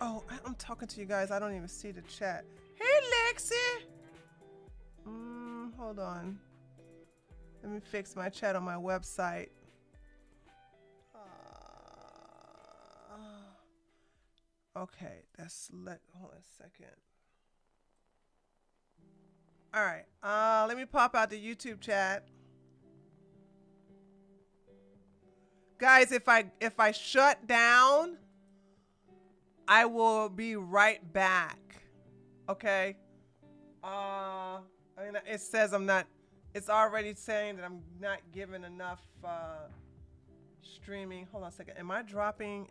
Oh, I'm talking to you guys. I don't even see the chat. Hey, Lexi. Hold on. Let me fix my chat on my website. Okay, hold on a second. All right, let me pop out the YouTube chat. Guys, if I shut down, I will be right back. Okay? I mean, it says I'm not, it's already saying that I'm not giving enough streaming. Hold on a second. Am I dropping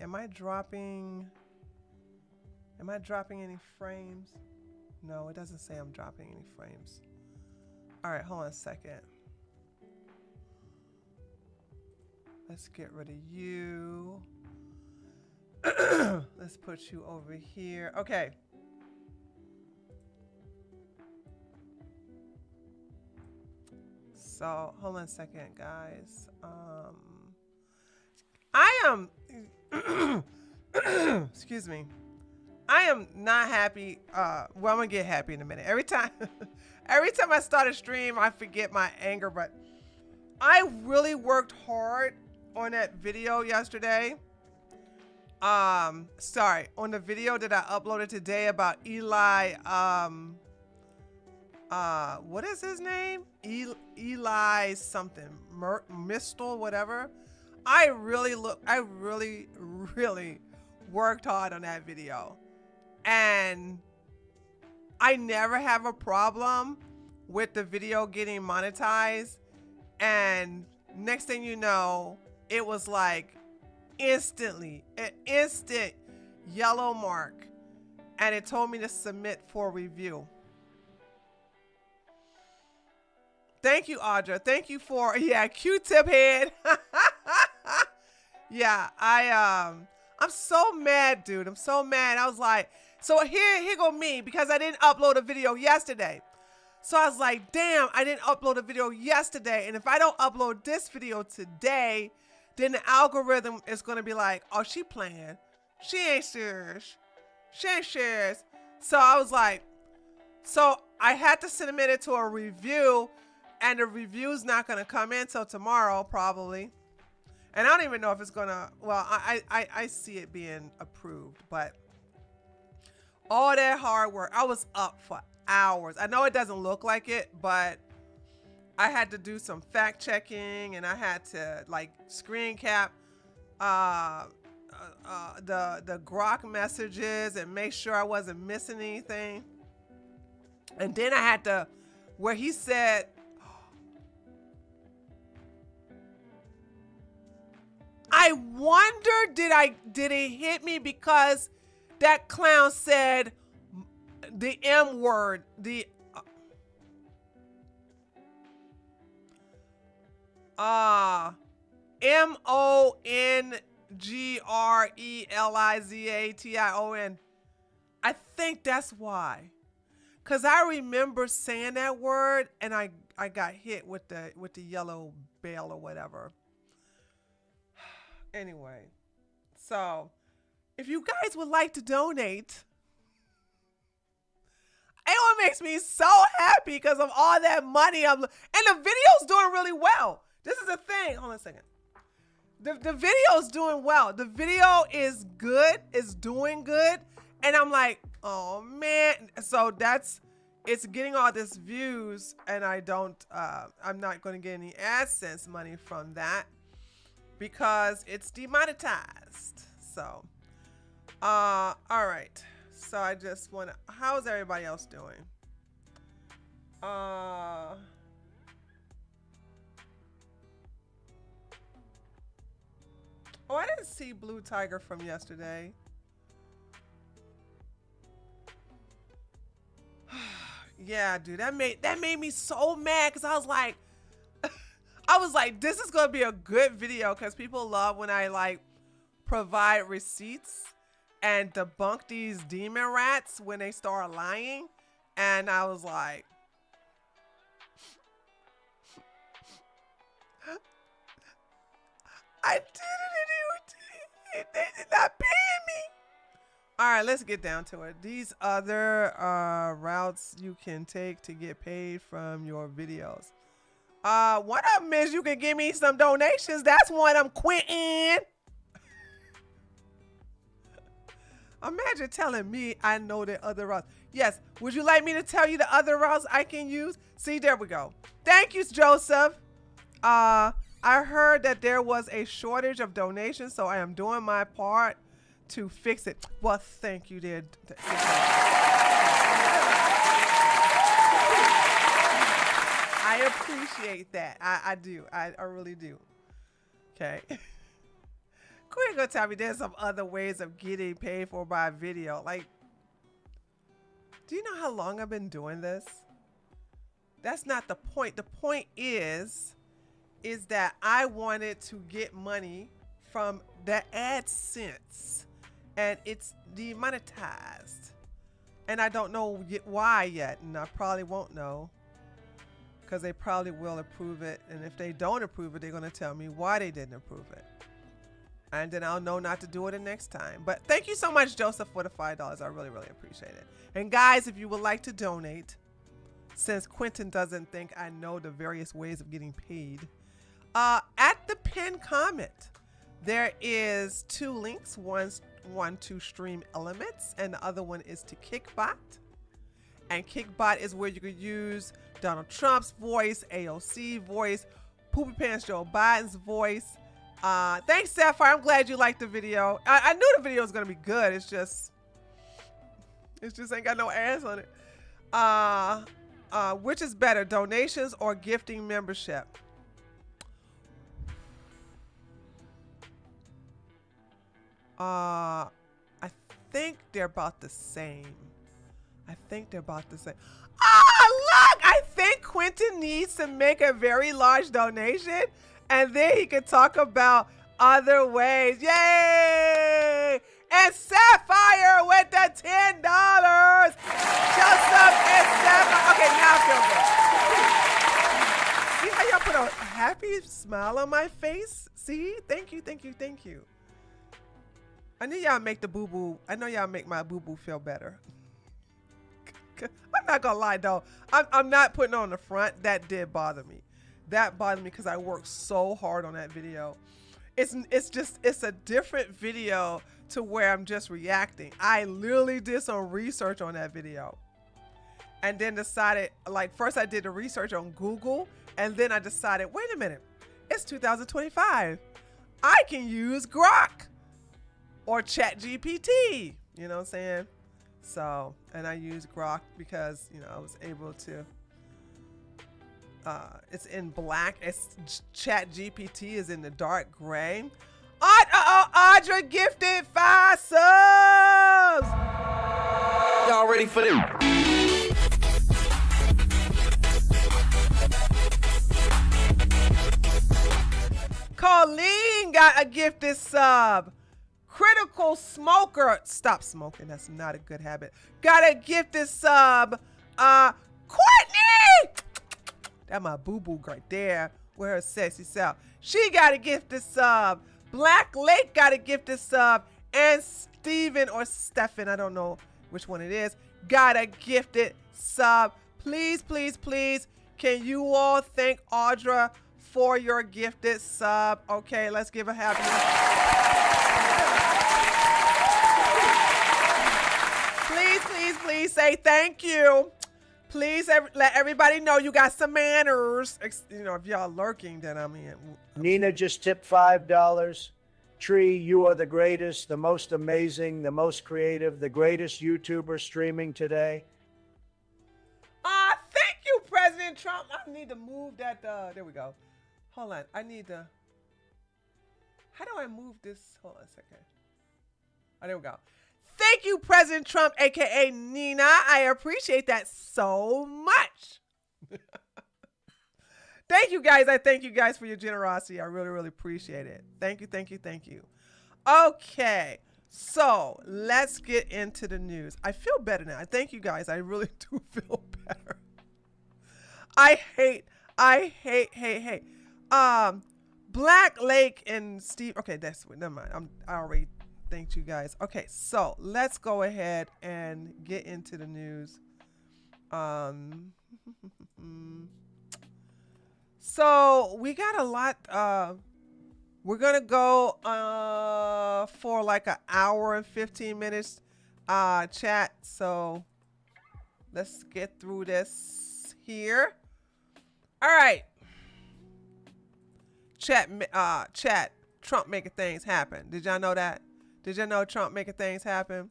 any frames? No, it doesn't say I'm dropping any frames. All right, hold on a second. Let's get rid of you. Let's put you over here. Okay. So, hold on a second, guys. I am, excuse me. I am not happy. Well, I'm gonna get happy in a minute. Every time I start a stream, I forget my anger, but I really worked hard on that video yesterday. Sorry, on the video that I uploaded today about Eli, what is his name? Eli something, Mistel, whatever. I really worked hard on that video. And I never have a problem with the video getting monetized. And next thing you know, it was like instantly, an instant yellow mark. And it told me to submit for review. Thank you, Audra. Thank you for, yeah, Q-tip head. Yeah, I'm so mad, dude. I'm so mad. I was like, so here go me, because I didn't upload a video yesterday. So I was like, damn, I didn't upload a video yesterday. And if I don't upload this video today, then the algorithm is going to be like, oh, she playing. She ain't serious. She ain't serious. So I was like, so I had to submit it to a review, and the review's not going to come in till tomorrow, probably. And I don't even know if it's going to, well, I see it being approved, but all that hard work, I was up for hours. I know it doesn't look like it, but I had to do some fact checking, and I had to like screen cap the Grok messages and make sure I wasn't missing anything. And then I had to, where he said, I wonder, did it hit me because that clown said the M word, the MONGRELIZATION. I think that's why. Cause I remember saying that word, and I got hit with the yellow bell or whatever. Anyway, so if you guys would like to donate, it makes me so happy because of all that money and the video's doing really well. This is the thing. Hold on a second. The video's doing well. The video is good. It's doing good. And I'm like, oh man. So it's getting all this views, and I'm not going to get any AdSense money from that because it's demonetized. So, all right. So I just want to, how's everybody else doing? Oh, I didn't see Blue Tiger from yesterday. Yeah, dude, that made me so mad because I was like, this is gonna be a good video because people love when I like provide receipts and debunk these demon rats when they start lying. And I was like, I did it and they did not pay me. All right, let's get down to it. These other routes you can take to get paid from your videos. One of them is you can give me some donations. That's one of them, Quentin. Imagine telling me I know the other routes. Yes, would you like me to tell you the other routes I can use? See, there we go. Thank you, Joseph. I heard that there was a shortage of donations, so I am doing my part to fix it. Well, thank you, dear. I appreciate that. I do. I really do. Okay. Quit gonna tell me there's some other ways of getting paid for my video. Like, do you know how long I've been doing this? That's not the point. The point is that I wanted to get money from the AdSense, and it's demonetized. And I don't know why yet, and I probably won't know, because they probably will approve it. And if they don't approve it, they're gonna tell me why they didn't approve it. And then I'll know not to do it the next time. But thank you so much, Joseph, for the $5. I really, really appreciate it. And guys, if you would like to donate, since Quentin doesn't think I know the various ways of getting paid, at the pinned comment, there is 2 links. One to Stream Elements, and the other one is to Kickbot. And Kickbot is where you could use Donald Trump's voice, AOC voice, Poopy Pants Joe Biden's voice. Thanks, Sapphire. I'm glad you liked the video. I knew the video was gonna be good. It's just ain't got no ass on it. Which is better, donations or gifting membership? I think they're about the same. Oh, look! I think Quentin needs to make a very large donation, and then he can talk about other ways. Yay! And Sapphire with the $10. Joseph and Sapphire. Okay, now I feel good. See how y'all put a happy smile on my face? See? Thank you, thank you, thank you. I knew y'all make the boo-boo. I know y'all make my boo-boo feel better. I'm not gonna lie though. I'm not putting on the front. That did bother me. That bothered me because I worked so hard on that video. It's a different video to where I'm just reacting. I literally did some research on that video. And then decided, like, first I did the research on Google, and then I decided, wait a minute, it's 2025. I can use Grok or ChatGPT, you know what I'm saying? So, and I use Grok because, you know, I was able to, it's in black. It's ChatGPT is in the dark gray. Audra gifted 5 subs. Y'all ready for them? Colleen got a gifted sub. Critical Smoker, stop smoking. That's not a good habit. Got a gifted sub. Courtney, that my boo-boo right there with her sexy self. She got a gifted sub. Black Lake got a gifted sub. And Steven or Stefan, I don't know which one it is, got a gifted sub. Please, please, please, can you all thank Audra for your gifted sub? Okay, let's give a happy. Please say thank you. Please let everybody know you got some manners. You know, if y'all lurking, then I mean. Nina just tipped $5. Tree, you are the greatest, the most amazing, the most creative, the greatest YouTuber streaming today. Thank you, President Trump. I need to move that. There we go. Hold on. I need to. How do I move this? Hold on a second. Oh, there we go. Thank you, President Trump, aka Nina. I appreciate that so much. Thank you guys. I thank you guys for your generosity. I really, really appreciate it. Thank you, thank you, thank you. Okay, so let's get into the news. I feel better now. Thank you guys. I really do feel better. I hate. Black Lake and Steve. Okay, that's never mind. I already Thank you guys. Okay, so let's go ahead and get into the news. So we got a lot. We're gonna go for like an hour and 15 minutes chat. So let's get through this here. All right. Chat. Trump making things happen. Did y'all know that? Did y'all know Trump making things happen?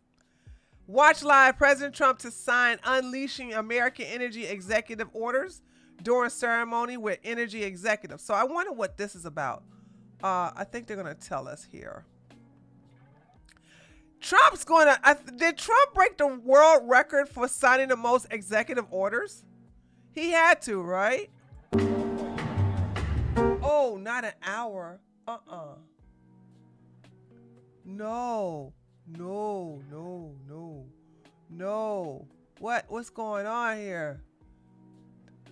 Watch live. President Trump to sign Unleashing American Energy Executive Orders during ceremony with energy executives. So I wonder what this is about. I think they're going to tell us here. Trump's going to... did Trump break the world record for signing the most executive orders? He had to, right? Oh, not an hour. No. What's going on here?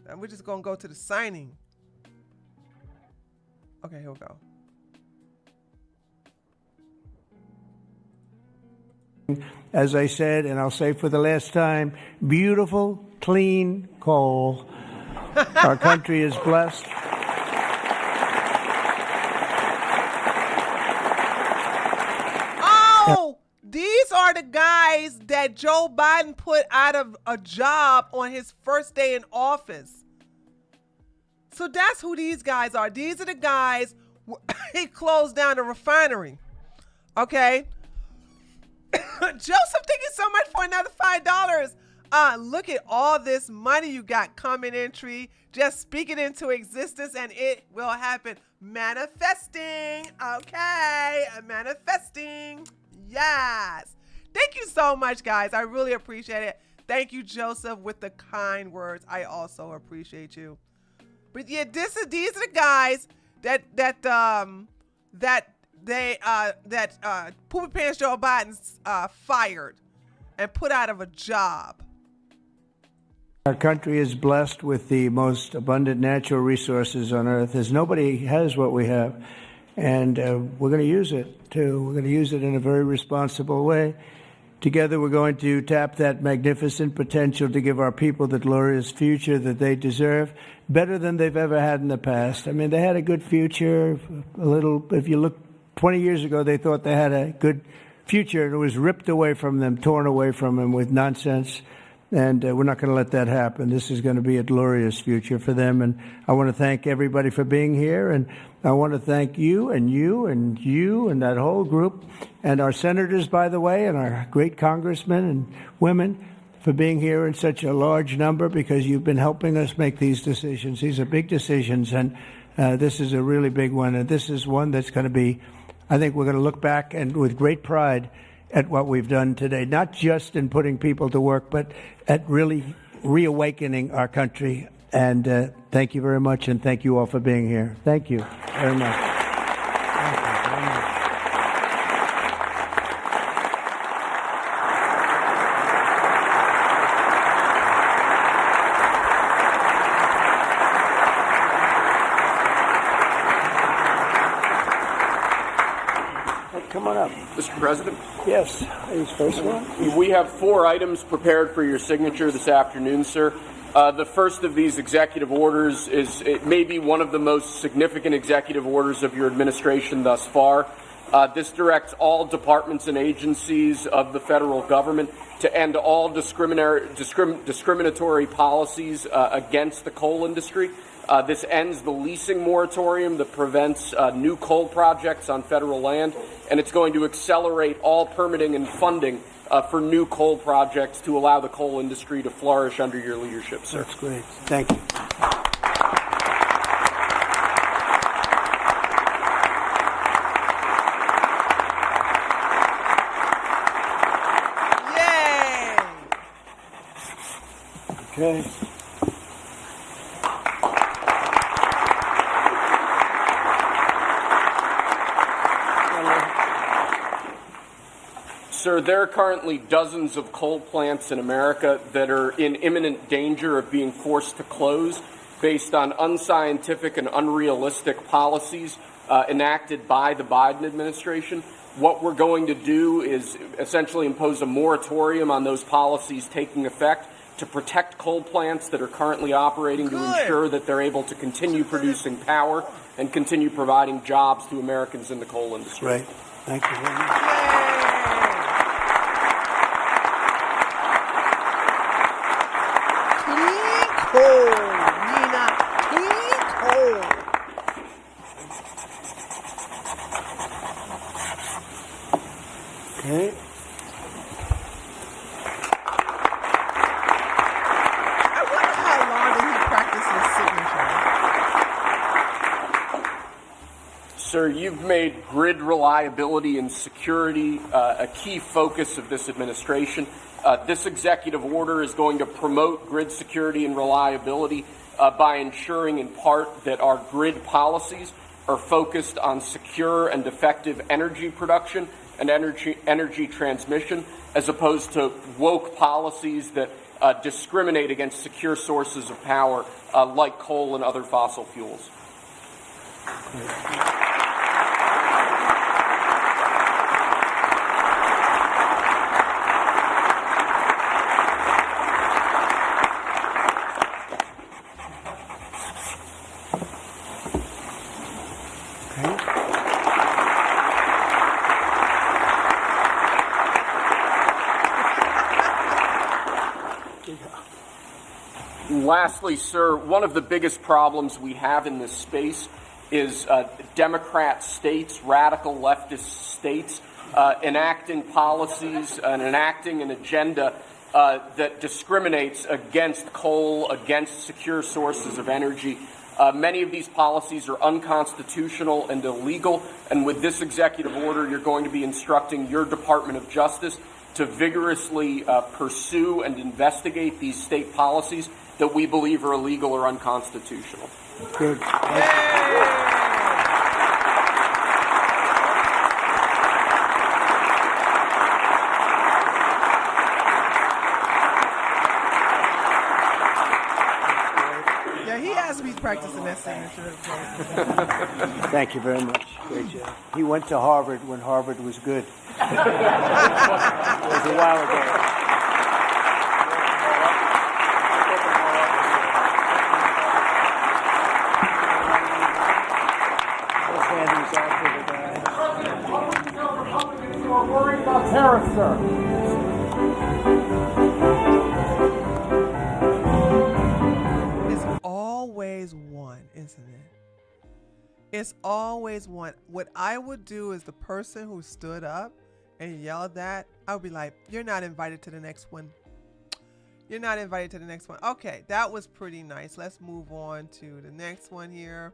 And we're just going to go to the signing. Okay, here we go. As I said, and I'll say for the last time, beautiful, clean coal. Our country is blessed. Oh, these are the guys that Joe Biden put out of a job on his first day in office. So that's who these guys are. These are the guys. He closed down the refinery. Okay. Joseph, thank you so much for another $5. Look at all this money you got coming in, Tree. Just speak it into existence and it will happen. Manifesting. Okay. Manifesting. Yes. Thank you so much, guys. I really appreciate it. Thank you, Joseph, with the kind words. I also appreciate you. But yeah, these are the guys that Poopy Pants Joe Biden's fired and put out of a job. Our country is blessed with the most abundant natural resources on earth, as nobody has what we have. And we're going to use it, too. We're going to use it in a very responsible way. Together, we're going to tap that magnificent potential to give our people the glorious future that they deserve, better than they've ever had in the past. I mean, they had a good future, if you look 20 years ago, they thought they had a good future, and it was ripped away from them, torn away from them with nonsense. And we're not going to let that happen. This is going to be a glorious future for them. And I want to thank everybody for being here. And I want to thank you and you and you and that whole group and our senators, by the way, and our great congressmen and women for being here in such a large number, because you've been helping us make these decisions. These are big decisions, and this is a really big one. And this is one that's going to be, I think we're going to look back and with great pride at what we've done today, not just in putting people to work, but at really reawakening our country. And thank you very much, and thank you all for being here. Thank you very much. Come on up. Mr. President? Yes, he's first one. We have 4 items prepared for your signature this afternoon, sir. The first of these executive orders it may be one of the most significant executive orders of your administration thus far. This directs all departments and agencies of the federal government to end all discriminatory policies against the coal industry. This ends the leasing moratorium that prevents new coal projects on federal land, and it's going to accelerate all permitting and funding for new coal projects to allow the coal industry to flourish under your leadership, sir. That's great. Thank you. Yay! Okay. Sir, there are currently dozens of coal plants in America that are in imminent danger of being forced to close based on unscientific and unrealistic policies enacted by the Biden administration. What we're going to do is essentially impose a moratorium on those policies taking effect to protect coal plants that are currently operating to ensure that they're able to continue producing power and continue providing jobs to Americans in the coal industry. Right. Thank you very much. Clean coal, Nina. Clean coal. Okay. I wonder how long did he practice his signature? Sir, you've made grid reliability and security a key focus of this administration. This executive order is going to promote grid security and reliability by ensuring in part that our grid policies are focused on secure and effective energy production and energy transmission, as opposed to woke policies that discriminate against secure sources of power like coal and other fossil fuels. Lastly, sir, one of the biggest problems we have in this space is Democrat states, radical leftist states, enacting policies and enacting an agenda that discriminates against coal, against secure sources of energy. Many of these policies are unconstitutional and illegal, and with this executive order, you're going to be instructing your Department of Justice to vigorously pursue and investigate these state policies that we believe are illegal or unconstitutional. Good. Yeah, he has to be practicing that signature. Thank you very much. Great job. He went to Harvard when Harvard was good. It was a while ago. Tariff, sir. It's always one, isn't it? It's always one. What I would do is the person who stood up and yelled that, I would be like, you're not invited to the next one. You're not invited to the next one. Okay, that was pretty nice. Let's move on to the next one here.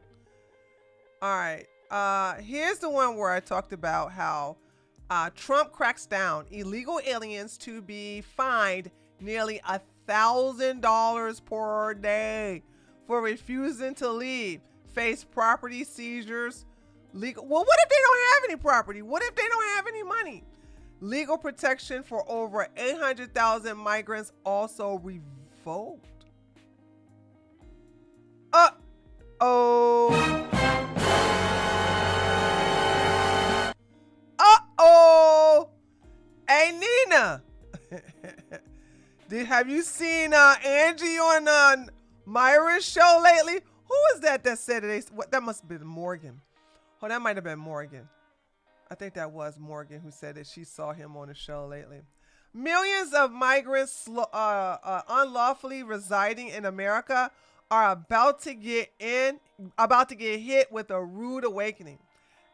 All right. Here's the one where I talked about how Trump cracks down illegal aliens to be fined nearly $1,000 per day for refusing to leave, face property seizures, legal. Well, what if they don't have any property? What if they don't have any money? Legal protection for over 800,000 migrants also revoked. Uh-oh. Uh-oh. Hey, Nina. Have you seen Angie on Myra's show lately? Who was that said it? That must have been Morgan. Oh, that might have been Morgan. I think that was Morgan who said that she saw him on the show lately. Millions of migrants unlawfully residing in America are about to get hit with a rude awakening.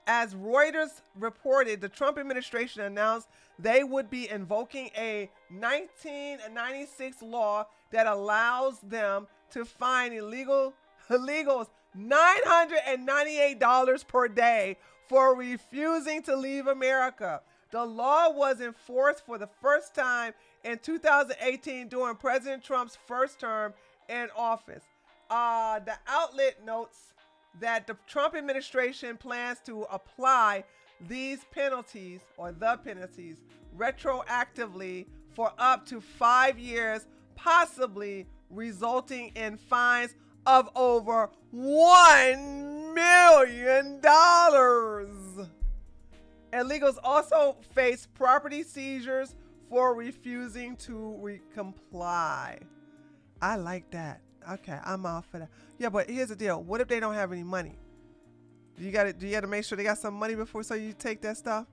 As Reuters reported, the Trump administration announced they would be invoking a 1996 law that allows them to fine illegals $998 per day for refusing to leave America. The law was enforced for the first time in 2018 during President Trump's first term in office. The outlet notes that the Trump administration plans to apply these penalties, or the penalties, retroactively for up to 5 years, possibly resulting in fines of over $1 million. Illegals also face property seizures for refusing to comply. I like that. Okay, I'm all for that. Yeah, but here's the deal. What if they don't have any money? Do you got to make sure they got some money before so you take that stuff?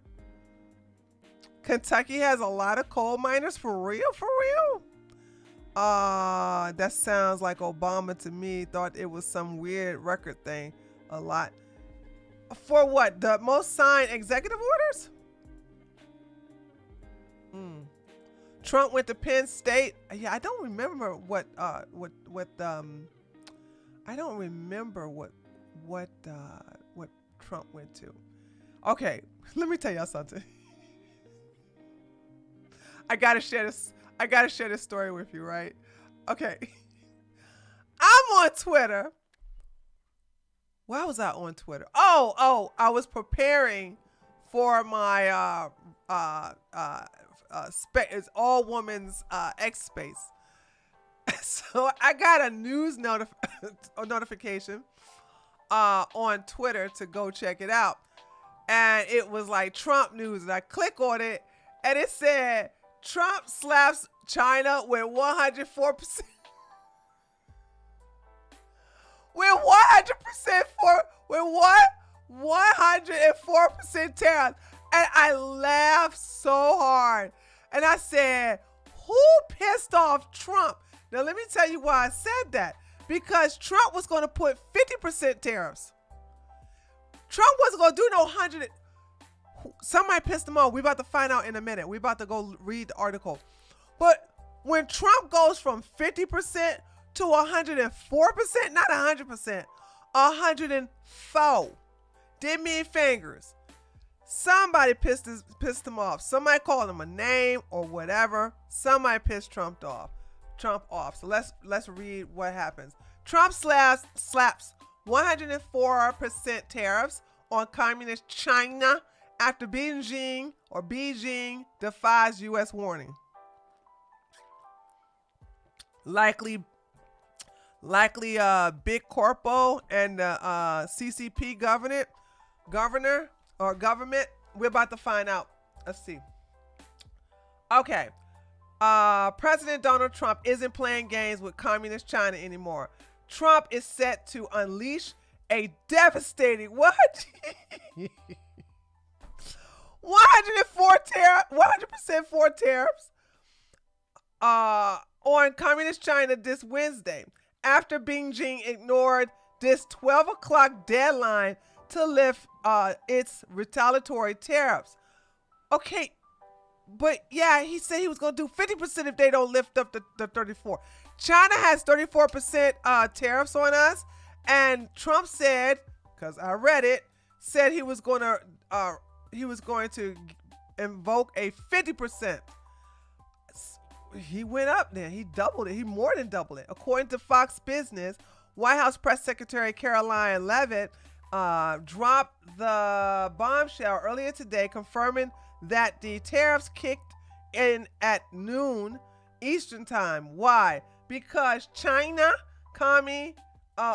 Kentucky has a lot of coal miners, for real, for real. That sounds like Obama to me. Thought it was some weird record thing. A lot. For what? The most signed executive orders? Trump went to Penn State. Yeah, I don't remember what I don't remember what Trump went to. Okay, let me tell y'all something. I gotta share this story with you, right? Okay. I'm on Twitter. Why was I on Twitter? Oh, I was preparing for my it's all women's X space. So I got a news notification on Twitter to go check it out. And it was like Trump news. And I click on it and it said Trump slaps China with 104%. With 104% tariffs. And I laughed so hard. And I said, who pissed off Trump? Now, let me tell you why I said that. Because Trump was going to put 50% tariffs. Trump wasn't going to do no 100. Somebody pissed him off. We're about to find out in a minute. We're about to go read the article. But when Trump goes from 50% to 104%, not 100%, 104. Didn't mean fingers. Somebody pissed him off. Somebody called him a name or whatever. Somebody pissed Trump off. So let's read what happens. Trump slaps 104% tariffs on communist China after Beijing defies U.S. warning. Likely Big Corpo and the CCP government. We're about to find out. Let's see. Okay. President Donald Trump isn't playing games with communist China anymore. Trump is set to unleash a devastating 100% for tariffs on communist China this Wednesday after Beijing ignored this 12 o'clock deadline to lift its retaliatory tariffs. Okay, but yeah, he said he was going to do 50% if they don't lift up the 34. China has 34% tariffs on us, and Trump said, because I read it, said he was going to invoke a 50%. He went up there. He doubled it. He more than doubled it. According to Fox Business, White House Press Secretary Caroline Leavitt dropped the bombshell earlier today, confirming that the tariffs kicked in at noon Eastern time. Why? Because China commie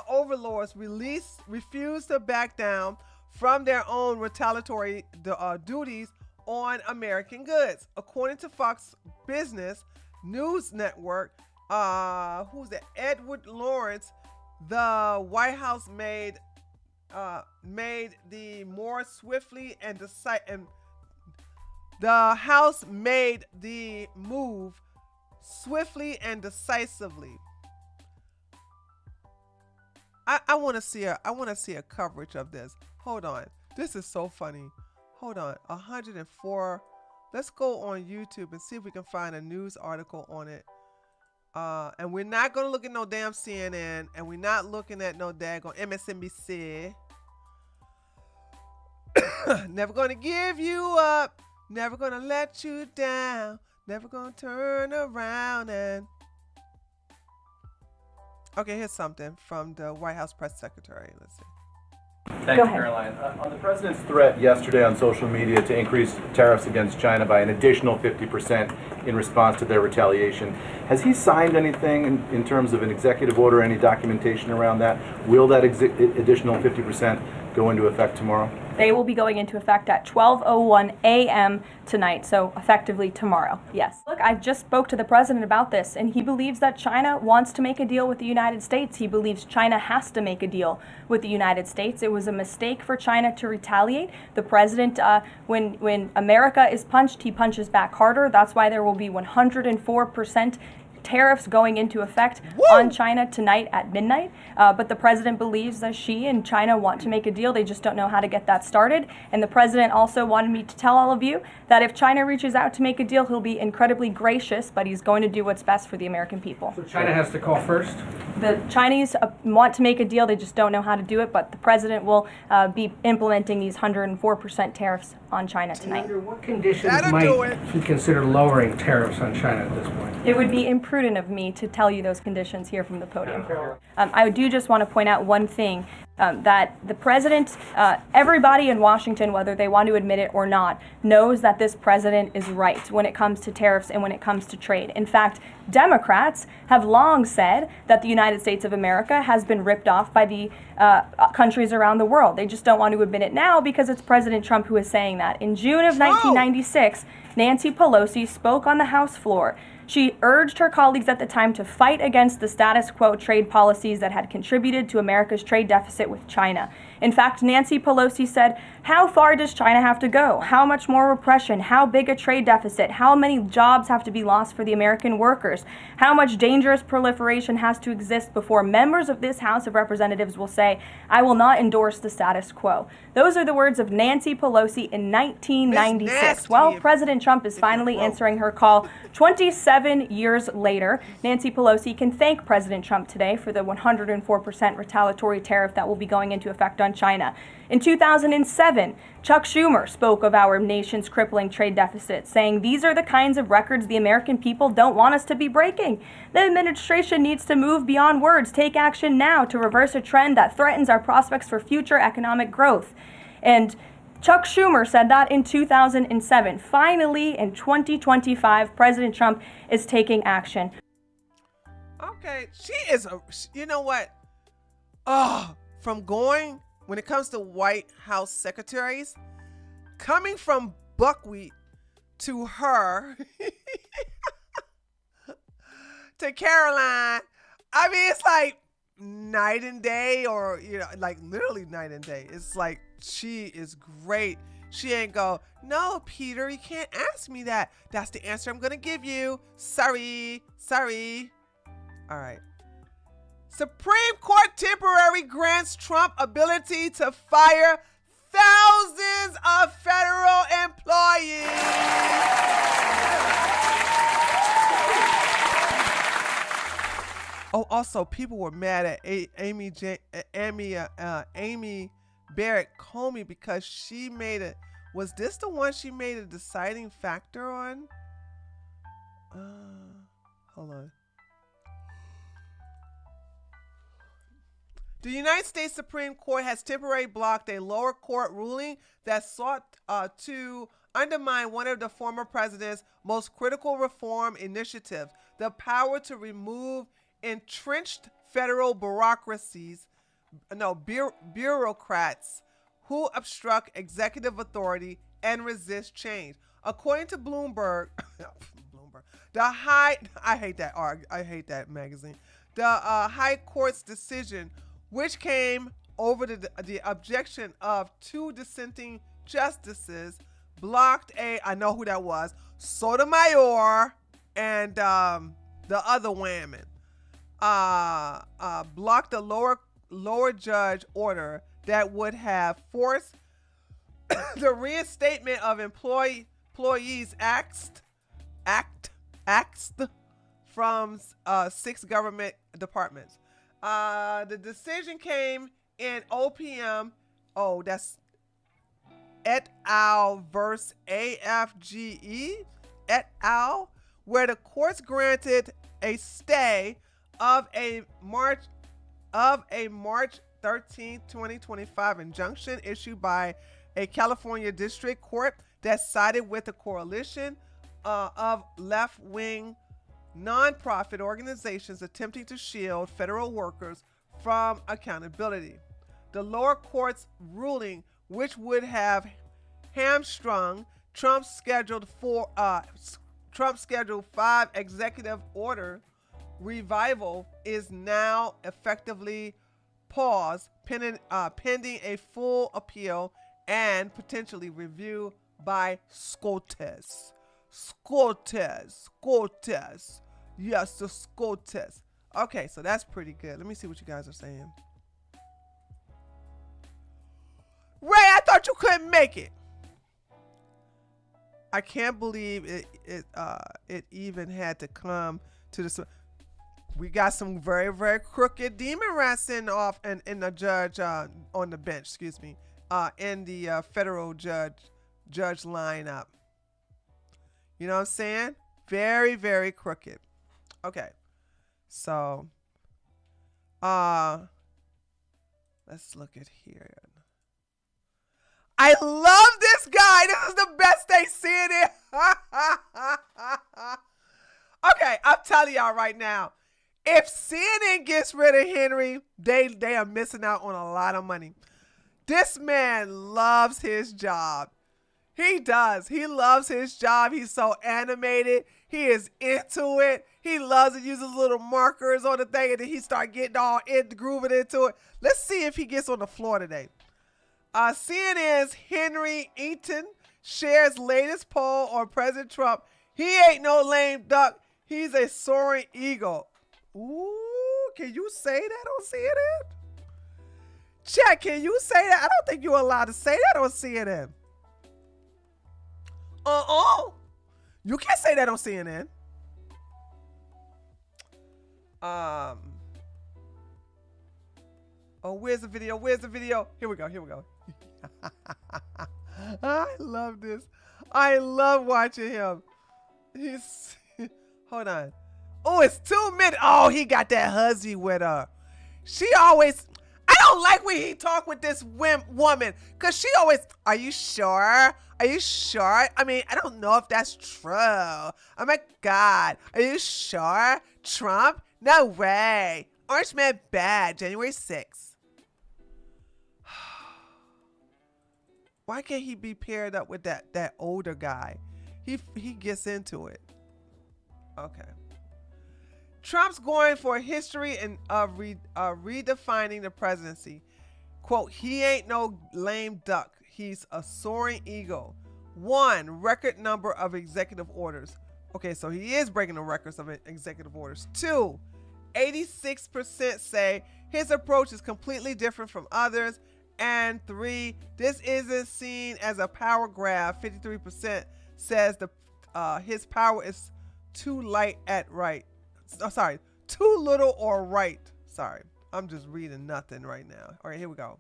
overlords refused to back down from their own retaliatory duties on American goods. According to Fox Business News Network, Edward Lawrence, the White House made the more swiftly and the House made the move swiftly and decisively. I want to see a coverage of this. Hold on. This is so funny. Hold on. 104. Let's go on YouTube and see if we can find a news article on it. And we're not going to look at no damn CNN, and we're not looking at no daggone MSNBC. Never going to give you up. Never going to let you down. Never going to turn around and... Okay, here's something from the White House press secretary. Let's see. Thank you, Caroline. On the president's threat yesterday on social media to increase tariffs against China by an additional 50% in response to their retaliation, has he signed anything in terms of an executive order, any documentation around that? Will that additional 50% go into effect tomorrow? They will be going into effect at 12:01 a.m. tonight, so effectively tomorrow. Yes. Look, I just spoke to the president about this, and he believes that China wants to make a deal with the United States. He believes China has to make a deal with the United States. It was a mistake for China to retaliate. The president, when America is punched, he punches back harder. That's why there will be 104% tariffs going into effect on China tonight at midnight. But the president believes that she and China want to make a deal. They just don't know how to get that started. And the president also wanted me to tell all of you that if China reaches out to make a deal, he'll be incredibly gracious, but he's going to do what's best for the American people. So China has to call first? The Chinese want to make a deal. They just don't know how to do it. But the president will be implementing these 104% tariffs on China tonight. Under what conditions might he consider lowering tariffs on China at this point? It would be imprudent of me to tell you those conditions here from the podium. I do just want to point out one thing, that the president, everybody in Washington, whether they want to admit it or not, knows that this president is right when it comes to tariffs and when it comes to trade. In fact, Democrats have long said that the United States of America has been ripped off by the countries around the world. They just don't want to admit it now because it's President Trump who is saying that. In June of 1996, Nancy Pelosi spoke on the House floor. She urged her colleagues at the time to fight against the status quo trade policies that had contributed to America's trade deficit with China. In fact, Nancy Pelosi said, "How far does China have to go? How much more repression? How big a trade deficit? How many jobs have to be lost for the American workers? How much dangerous proliferation has to exist before members of this House of Representatives will say, 'I will not endorse the status quo'?" Those are the words of Nancy Pelosi in 1996. Well, President Trump is finally answering her call 27 years later. Nancy Pelosi can thank President Trump today for the 104% retaliatory tariff that will be going into effect on China. In 2007, Chuck Schumer spoke of our nation's crippling trade deficit, saying, "These are the kinds of records the American people don't want us to be breaking. The administration needs to move beyond words, take action now to reverse a trend that threatens our prospects for future economic growth." And Chuck Schumer said that in 2007. Finally, in 2025, President Trump is taking action. Okay, she is you know what? Oh, from going, when it comes to White House secretaries, coming from buckwheat to her, to Caroline, I mean, it's like night and day, or, like literally night and day. It's like, she is great. She ain't go, "No, Peter, you can't ask me that. That's the answer I'm going to give you. Sorry. All right. Supreme Court temporary grants Trump ability to fire thousands of federal employees. Oh, also, people were mad at Amy Barrett Coney because she made it. Was this the one she made a deciding factor on? Hold on. The United States Supreme Court has temporarily blocked a lower court ruling that sought to undermine one of the former president's most critical reform initiatives, the power to remove entrenched federal bureaucrats who obstruct executive authority and resist change. According to Bloomberg, I hate that magazine. The High Court's decision, which came over the objection of two dissenting justices, blocked I know who that was, Sotomayor and the other woman, blocked the lower judge order that would have forced the reinstatement of employees axed from 6 government departments. The decision came in OPM, that's et al. Versus AFGE et al., where the courts granted a stay of a March 13, 2025 injunction issued by a California district court that sided with a coalition of left-wing nonprofit organizations attempting to shield federal workers from accountability. The lower court's ruling which would have hamstrung Trump's scheduled 5 executive order revival, is now effectively paused pending a full appeal and potentially review by SCOTUS. SCOTUS. Yes, the SCOTUS. Okay, so that's pretty good. Let me see what you guys are saying. Ray, I thought you couldn't make it. I can't believe it even had to come to this. We got some very, very crooked demon rats in the judge on the bench, excuse me, in the federal judge lineup. You know what I'm saying? Very, very crooked. Okay. So let's look at here. I love this guy. This is the best thing CNN. Okay, I'm telling y'all right now. If CNN gets rid of Henry, they are missing out on a lot of money. This man loves his job. He does. He loves his job. He's so animated. He is into it. He loves it. Uses little markers on the thing, and then he start getting all grooving into it. Let's see if he gets on the floor today. CNN's Henry Eaton shares latest poll on President Trump. He ain't no lame duck. He's a soaring eagle. Ooh, can you say that on CNN? Chat, can you say that? I don't think you're allowed to say that on CNN. You can't say that on CNN. Oh, where's the video? Where's the video? Here we go. Here we go. I love this. I love watching him. He's hold on. Oh, it's 2 minutes. Oh, he got that huzzy with her. She always, I don't like when he talk with this woman, because she always, are you sure? Are you sure? I mean, I don't know if that's true. Oh my God. Are you sure? Trump? No way. Orange Man bad, January 6th. Why can't he be paired up with that older guy? He gets into it. Okay. Trump's going for history and redefining the presidency. Quote, he ain't no lame duck. He's a soaring eagle. 1, record number of executive orders. Okay, so he is breaking the records of executive orders. 2, 86% say his approach is completely different from others. And 3, this isn't seen as a power grab. 53% says his power is too light at right. Oh, sorry, too little or right. Sorry, I'm just reading nothing right now. All right, here we go.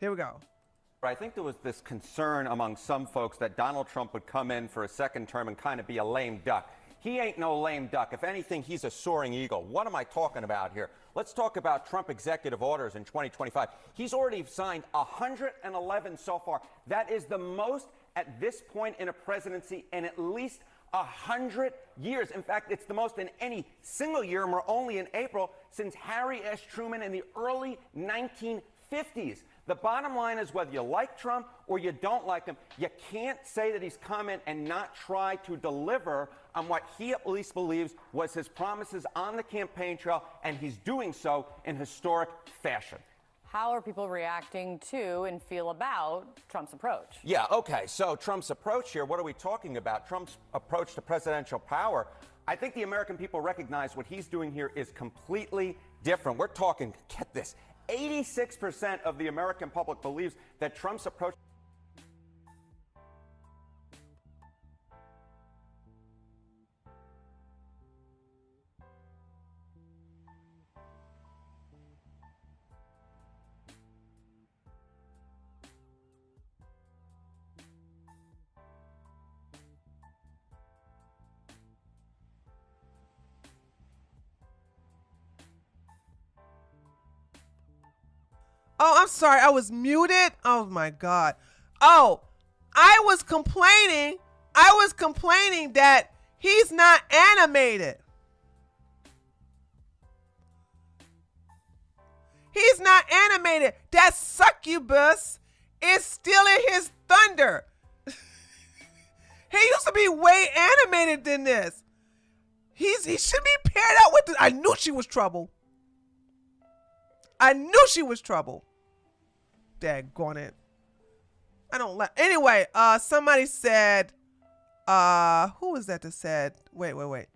Here we go. I think there was this concern among some folks that Donald Trump would come in for a second term and kind of be a lame duck. He ain't no lame duck. If anything, he's a soaring eagle. What am I talking about here? Let's talk about Trump executive orders in 2025. He's already signed 111 so far. That is the most at this point in a presidency in at least 100 years. In fact, it's the most in any single year, and we're only in April, since Harry S. Truman in the early 1950s. The bottom line is, whether you like Trump or you don't like him, you can't say that he's come in and not try to deliver on what he at least believes was his promises on the campaign trail, and he's doing so in historic fashion. How are people reacting to and feel about Trump's approach? Yeah, okay, so Trump's approach here, what are we talking about? Trump's approach to presidential power. I think the American people recognize what he's doing here is completely different. We're talking, get this, 86% of the American public believes that Trump's approach. Oh, I'm sorry. I was muted. Oh my God. Oh, I was complaining that he's not animated. He's not animated. That succubus is stealing his thunder. He used to be way animated than this. He should be paired up with I knew she was trouble. I knew she was trouble. Daggone it. I don't like. Anyway, somebody said, who was that said? Wait.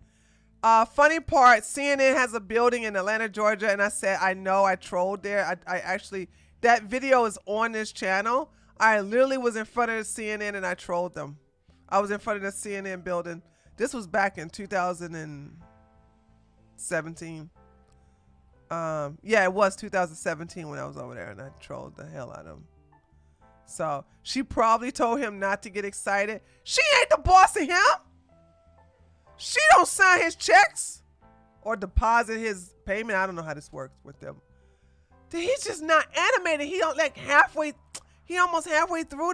Funny part, CNN has a building in Atlanta, Georgia, and I said, I know, I trolled there. I actually, that video is on this channel. I literally was in front of the CNN and I trolled them. I was in front of the CNN building. This was back in 2017. Yeah, it was 2017 when I was over there and I trolled the hell out of him. So she probably told him not to get excited. She ain't the boss of him. She don't sign his checks or deposit his payment. I don't know how this works with them. He's just not animated. He don't he almost halfway through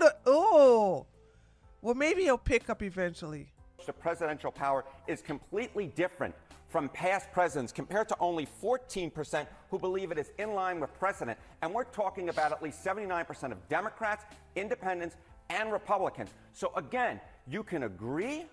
well, maybe he'll pick up eventually. The presidential power is completely different from past presidents, compared to only 14% who believe it is in line with precedent. And we're talking about at least 79% of Democrats, independents, and Republicans. So again, you can agree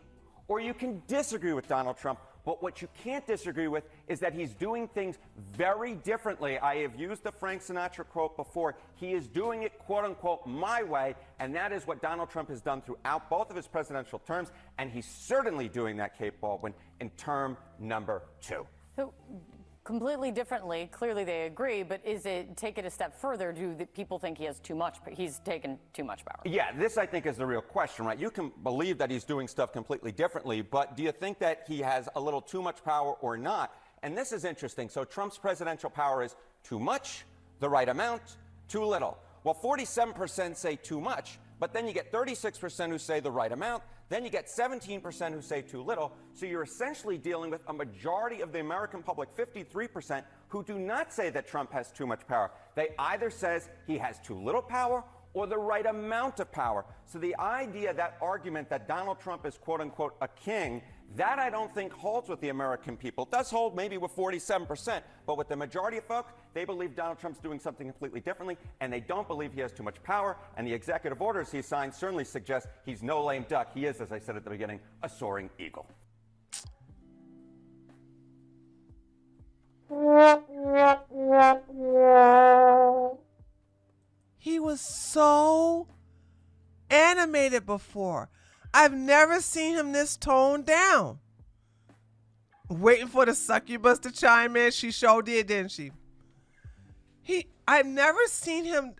or you can disagree with Donald Trump, but what you can't disagree with is that he's doing things very differently. I have used the Frank Sinatra quote before. He is doing it, quote unquote, my way, and that is what Donald Trump has done throughout both of his presidential terms, and he's certainly doing that, Kate Baldwin, in term number 2. So completely differently, clearly they agree, but take it a step further? Do the people think he has too much, he's taken too much power? Yeah, this I think is the real question, right? You can believe that he's doing stuff completely differently, but do you think that he has a little too much power or not? And this is interesting. So Trump's presidential power is too much, the right amount, too little. Well, 47% say too much, but then you get 36% who say the right amount. Then you get 17% who say too little. So you're essentially dealing with a majority of the American public, 53%, who do not say that Trump has too much power. They either says he has too little power or the right amount of power. So the idea, that argument that Donald Trump is, quote unquote, a king, that I don't think holds with the American people. It does hold maybe with 47%, but with the majority of folks, they believe Donald Trump's doing something completely differently, and they don't believe he has too much power, and the executive orders he signed certainly suggest he's no lame duck. He is, as I said at the beginning, a soaring eagle. He was so animated before. I've never seen him this toned down. Waiting for the succubus to chime in. She sure did, didn't she? I've never seen him.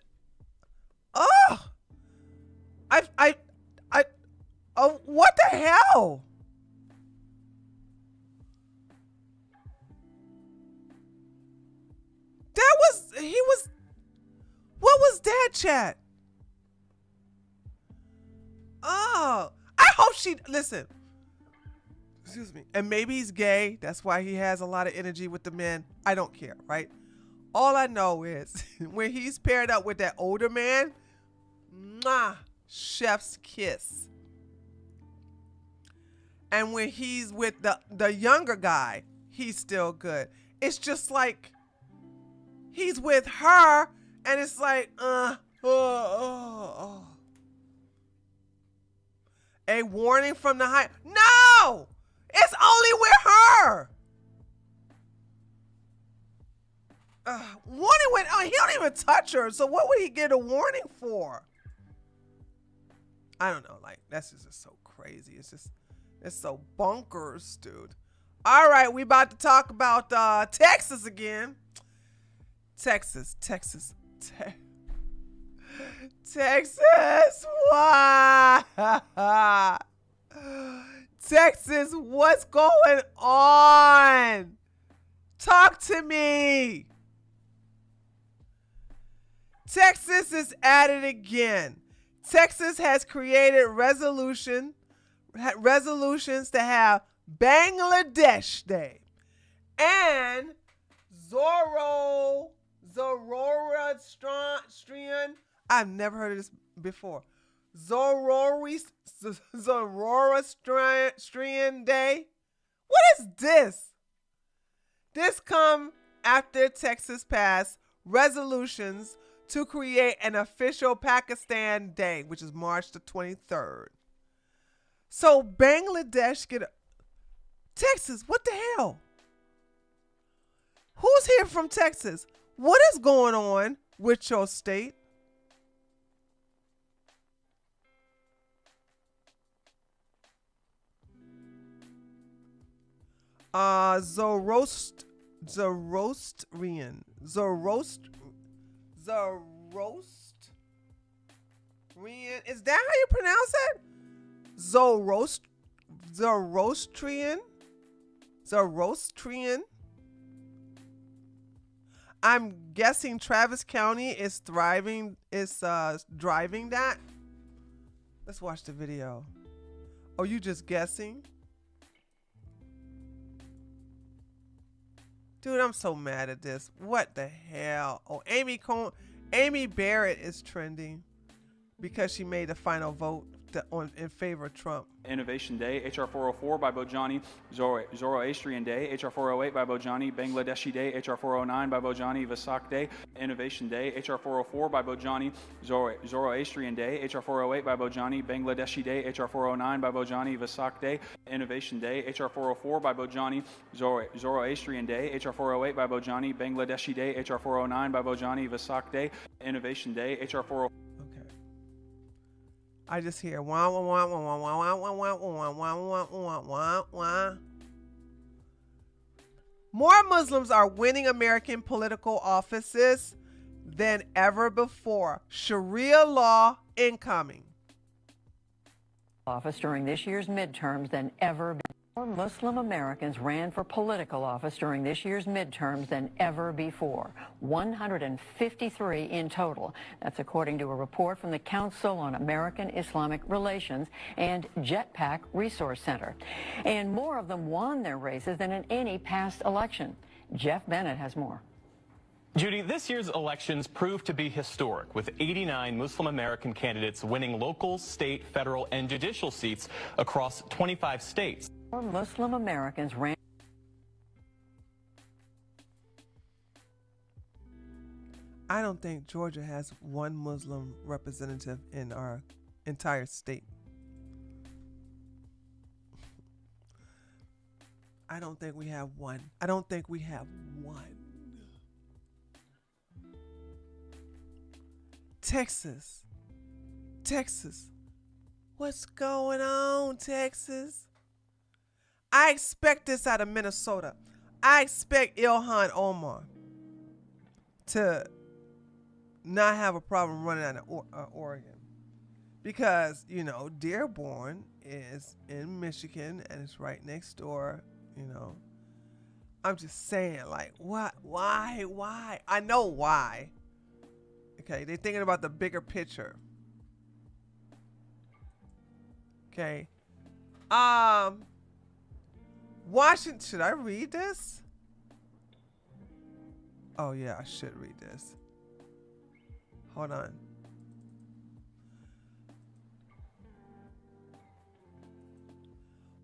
Oh, what the hell? What was that, chat? Oh, I hope listen. Excuse me. And maybe he's gay. That's why he has a lot of energy with the men. I don't care, right? All I know is when he's paired up with that older man, mwah, chef's kiss. And when he's with the younger guy, he's still good. It's just like he's with her and it's like, A warning from the high. No! It's only with her. Warning when he don't even touch her. So what would he get a warning for? I don't know. Like, that's just so crazy. It's so bonkers, dude. All right, we about to talk about Texas again. Texas, why? Texas, what's going on? Talk to me. Texas is at it again. Texas has created resolutions to have Bangladesh Day and Zoroastrian. I've never heard of this before. Zoroastrian Day. What is this? This come after Texas passed resolutions to create an official Pakistan Day, which is March the 23rd. So Bangladesh Texas, what the hell? Who's here from Texas? What is going on with your state? Zoroastrian. Is that how you pronounce it? Zoroastrian. I'm guessing Travis County is driving that. Let's watch the video. Oh, you just guessing? Dude, I'm so mad at this. What the hell? Oh, Amy Barrett is trending because she made the final vote in favor of Trump. Innovation Day, HR 404 by Bojani, Zoroastrian Day, HR 408 by Bojani, Bangladeshi Day, HR 409 by Bojani, Vasak Day, Innovation Day, HR 404 by Bojani, Zoroastrian Day, HR 408 by Bojani, Bangladeshi Day, HR 409 by Bojani, Vasak Day, Innovation Day, HR 404 by Bojani, Zoroastrian Day, HR 408 by Bojani, Bangladeshi Day, HR 409 by Bojani, Vasak Day, Innovation Day, HR 404. I just hear wah wah wah wah wah wah wah wah wah wah wah wah wah. More Muslims are winning American political offices than ever before. Sharia law incoming. Office during this year's midterms than ever before. More Muslim Americans ran for political office during this year's midterms than ever before. 153 in total. That's according to a report from the Council on American Islamic Relations and Jetpack Resource Center. And more of them won their races than in any past election. Jeff Bennett has more. Judy, this year's elections proved to be historic, with 89 Muslim American candidates winning local, state, federal, and judicial seats across 25 states. More Muslim Americans ran. I don't think Georgia has one Muslim representative in our entire state. I don't think we have one. Texas. What's going on, Texas? I expect this out of Minnesota. I expect Ilhan Omar to not have a problem running out of Oregon. Because, you know, Dearborn is in Michigan and it's right next door, you know. I'm just saying, like, what? Why? I know why. Okay, they're thinking about the bigger picture. Okay. Washington, should I read this? Oh yeah, I should read this. Hold on.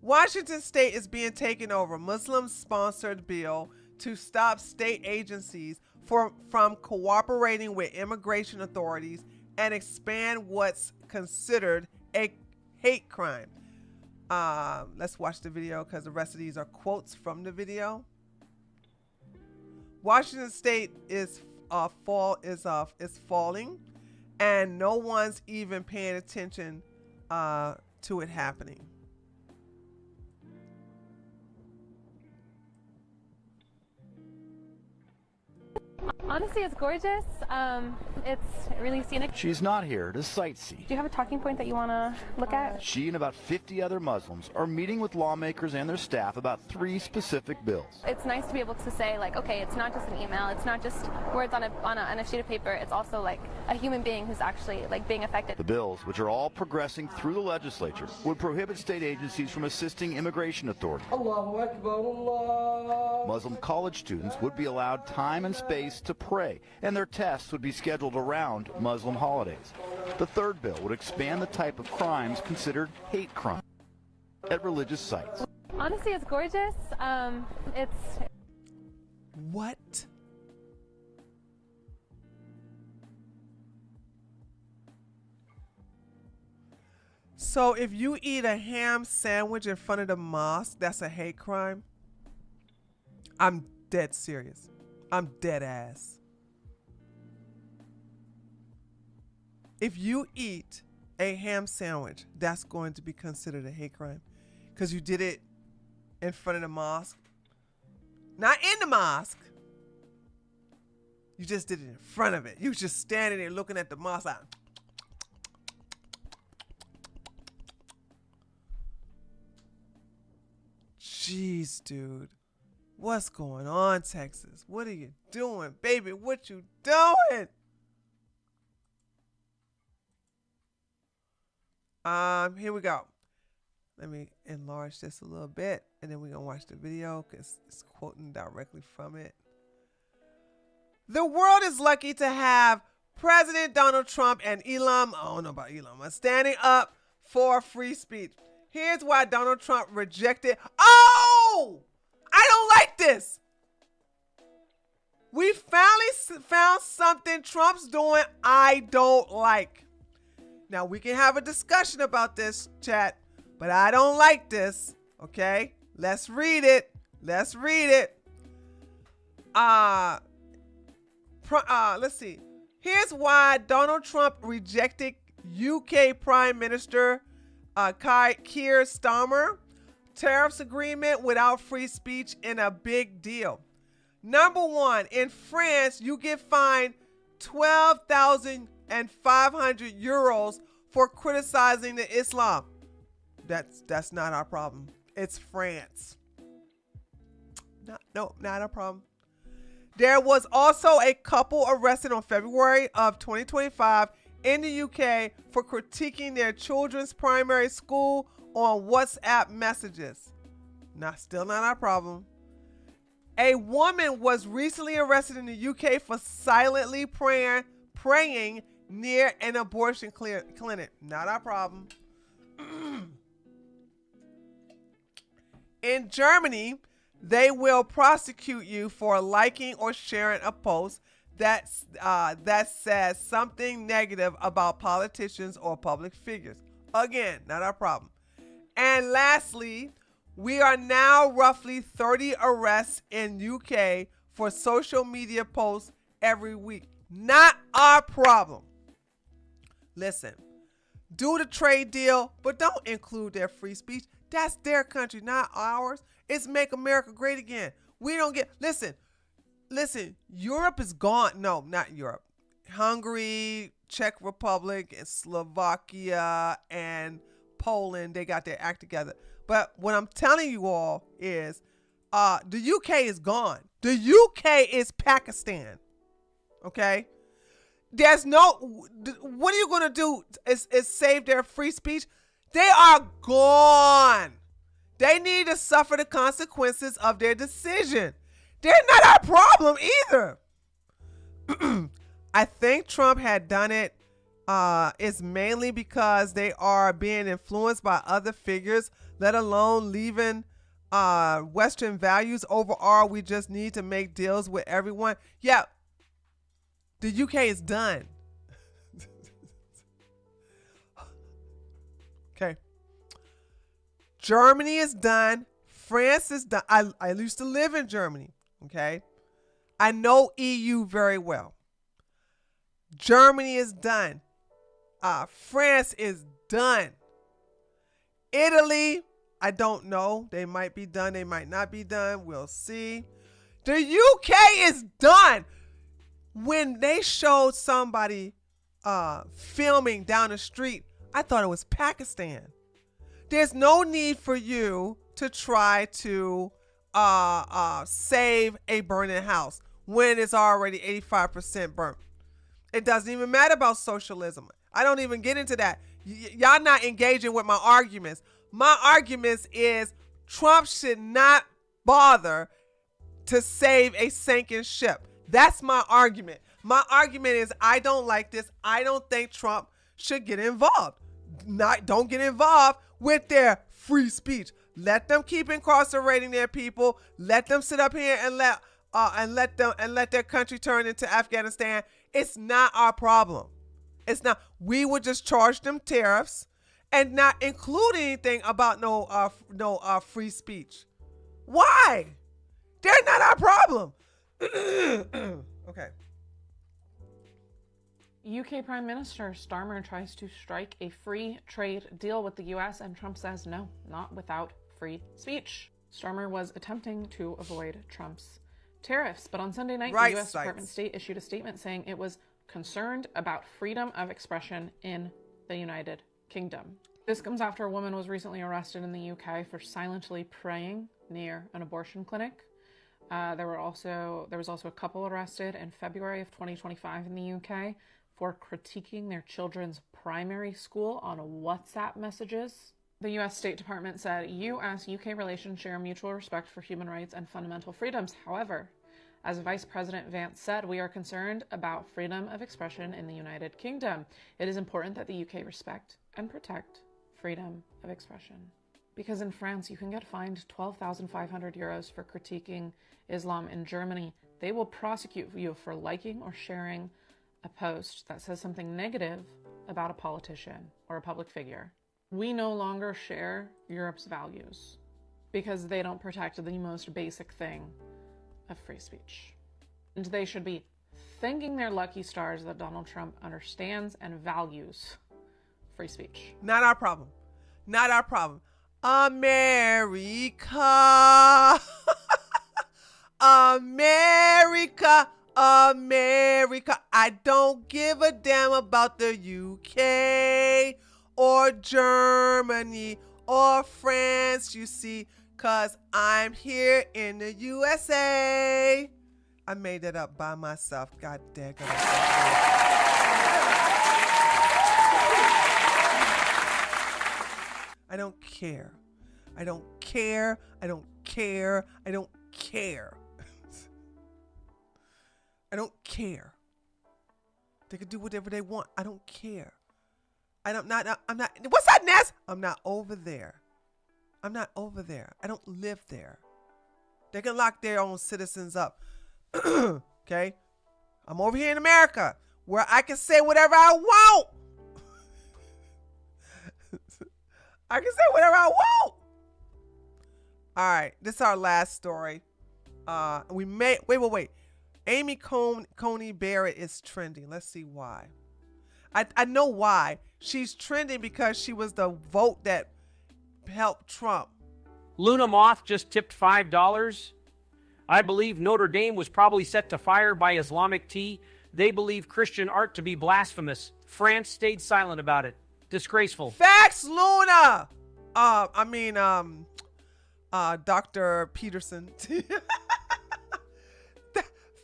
Washington state is being taken over. Muslim-sponsored bill to stop state agencies from cooperating with immigration authorities and expand what's considered a hate crime. Let's watch the video because the rest of these are quotes from the video. Washington state is falling, and no one's even paying attention to it happening. Honestly, it's gorgeous. It's really scenic. She's not here to sightsee. Do you have a talking point that you want to look at? She and about 50 other Muslims are meeting with lawmakers and their staff about 3 specific bills. It's nice to be able to say, like, okay, it's not just an email. It's not just words on a sheet of paper. It's also like a human being who's actually like being affected. The bills, which are all progressing through the legislature, would prohibit state agencies from assisting immigration authorities. Allahu Akbar, Allah. Muslim college students would be allowed time and space to pray, and their tests would be scheduled around Muslim holidays. The third bill would expand the type of crimes considered hate crimes at religious sites. Honestly, it's gorgeous. It's... What? So if you eat a ham sandwich in front of the mosque, that's a hate crime? I'm dead serious. I'm dead ass. If you eat a ham sandwich, that's going to be considered a hate crime because you did it in front of the mosque. Not in the mosque. You just did it in front of it. You was just standing there looking at the mosque like, jeez, dude. What's going on, Texas? What are you doing, baby? What you doing? Here we go. Let me enlarge this a little bit, and then we're going to watch the video because it's quoting directly from it. The world is lucky to have President Donald Trump and Elon, I don't know about Elon Musk, standing up for free speech. Here's why Donald Trump rejected. Oh, I don't like this. We finally found something Trump's doing I don't like. Now, we can have a discussion about this, chat, but I don't like this, okay? Let's read it. Let's read it. Let's see. Here's why Donald Trump rejected UK Prime Minister Keir Starmer tariffs agreement without free speech in a big deal. Number one, in France, you get fined 12,500 euros for criticizing the Islam. That's not our problem. It's France. Not a problem. There was also a couple arrested on February of 2025 in the UK for critiquing their children's primary school on WhatsApp messages. Still not our problem. A woman was recently arrested in the UK for silently praying near an abortion clinic. Not our problem. In Germany, they will prosecute you for liking or sharing a post that says something negative about politicians or public figures. Again, not our problem. And lastly, we are now roughly 30 arrests in UK for social media posts every week. Not our problem. Listen, do the trade deal, but don't include their free speech. That's their country, not ours. It's Make America Great Again. We don't get, listen, Europe is gone. No, not Europe. Hungary, Czech Republic, and Slovakia, and Poland, they got their act together. But what I'm telling you all is the UK is gone. The UK is Pakistan. Okay? There's no, what are you going to do is save their free speech? They are gone. They need to suffer the consequences of their decision. They're not our problem either. I think Trump had done it is mainly because they are being influenced by other figures, let alone leaving Western values. Overall, we just need to make deals with everyone. Yeah, the UK is done. Okay. Germany is done. France is done. I used to live in Germany. Okay. I know EU very well. Germany is done. France is done. Italy, I don't know. They might be done. They might not be done. We'll see. The UK is done. When they showed somebody filming down the street, I thought it was Pakistan. There's no need for you to try to save a burning house when it's already 85% burnt. It doesn't even matter about socialism. I don't even get into that. Y'all not engaging with my arguments. My arguments is Trump should not bother to save a sinking ship. That's my argument. My argument is I don't like this. I don't think Trump should get involved. Don't get involved with their free speech. Let them keep incarcerating their people. Let them sit up here and let their country turn into Afghanistan. It's not our problem. It's not. We would just charge them tariffs and not including anything about no free speech. Why? They're not our problem. Okay. UK Prime Minister Starmer tries to strike a free trade deal with the US, and Trump says no, not without free speech. Starmer was attempting to avoid Trump's tariffs, but on Sunday night, the US Department of State issued a statement saying it was concerned about freedom of expression in the United Kingdom. This comes after a woman was recently arrested in the UK for silently praying near an abortion clinic. There was also a couple arrested in February of 2025 in the UK for critiquing their children's primary school on WhatsApp messages. The US State Department said US-UK relations share mutual respect for human rights and fundamental freedoms. However, as Vice President Vance said, we are concerned about freedom of expression in the United Kingdom. It is important that the UK respect and protect freedom of expression. Because in France, you can get fined 12,500 euros for critiquing Islam. In Germany, they will prosecute you for liking or sharing a post that says something negative about a politician or a public figure. We no longer share Europe's values because they don't protect the most basic thing of free speech. And they should be thanking their lucky stars that Donald Trump understands and values free speech. Not our problem. Not our problem. America. America. America. I don't give a damn about the UK or Germany or France, you see, because I'm here in the USA. I made it up by myself. God dang it. I don't care. I don't care. I don't care. I don't care. I don't care. They can do whatever they want. I don't care. I'm not. What's that, Ness? I'm not over there. I'm not over there. I don't live there. They can lock their own citizens up. Okay? I'm over here in America where I can say whatever I want. I can say whatever I want. All right. This is our last story. Wait. Amy Coney Barrett is trending. Let's see why. I know why. She's trending because she was the vote that helped Trump. Luna Moth just tipped $5. I believe Notre Dame was probably set to fire by Islamic tea. They believe Christian art to be blasphemous. France stayed silent about it. Disgraceful. Facts, Luna. Dr. Peterson.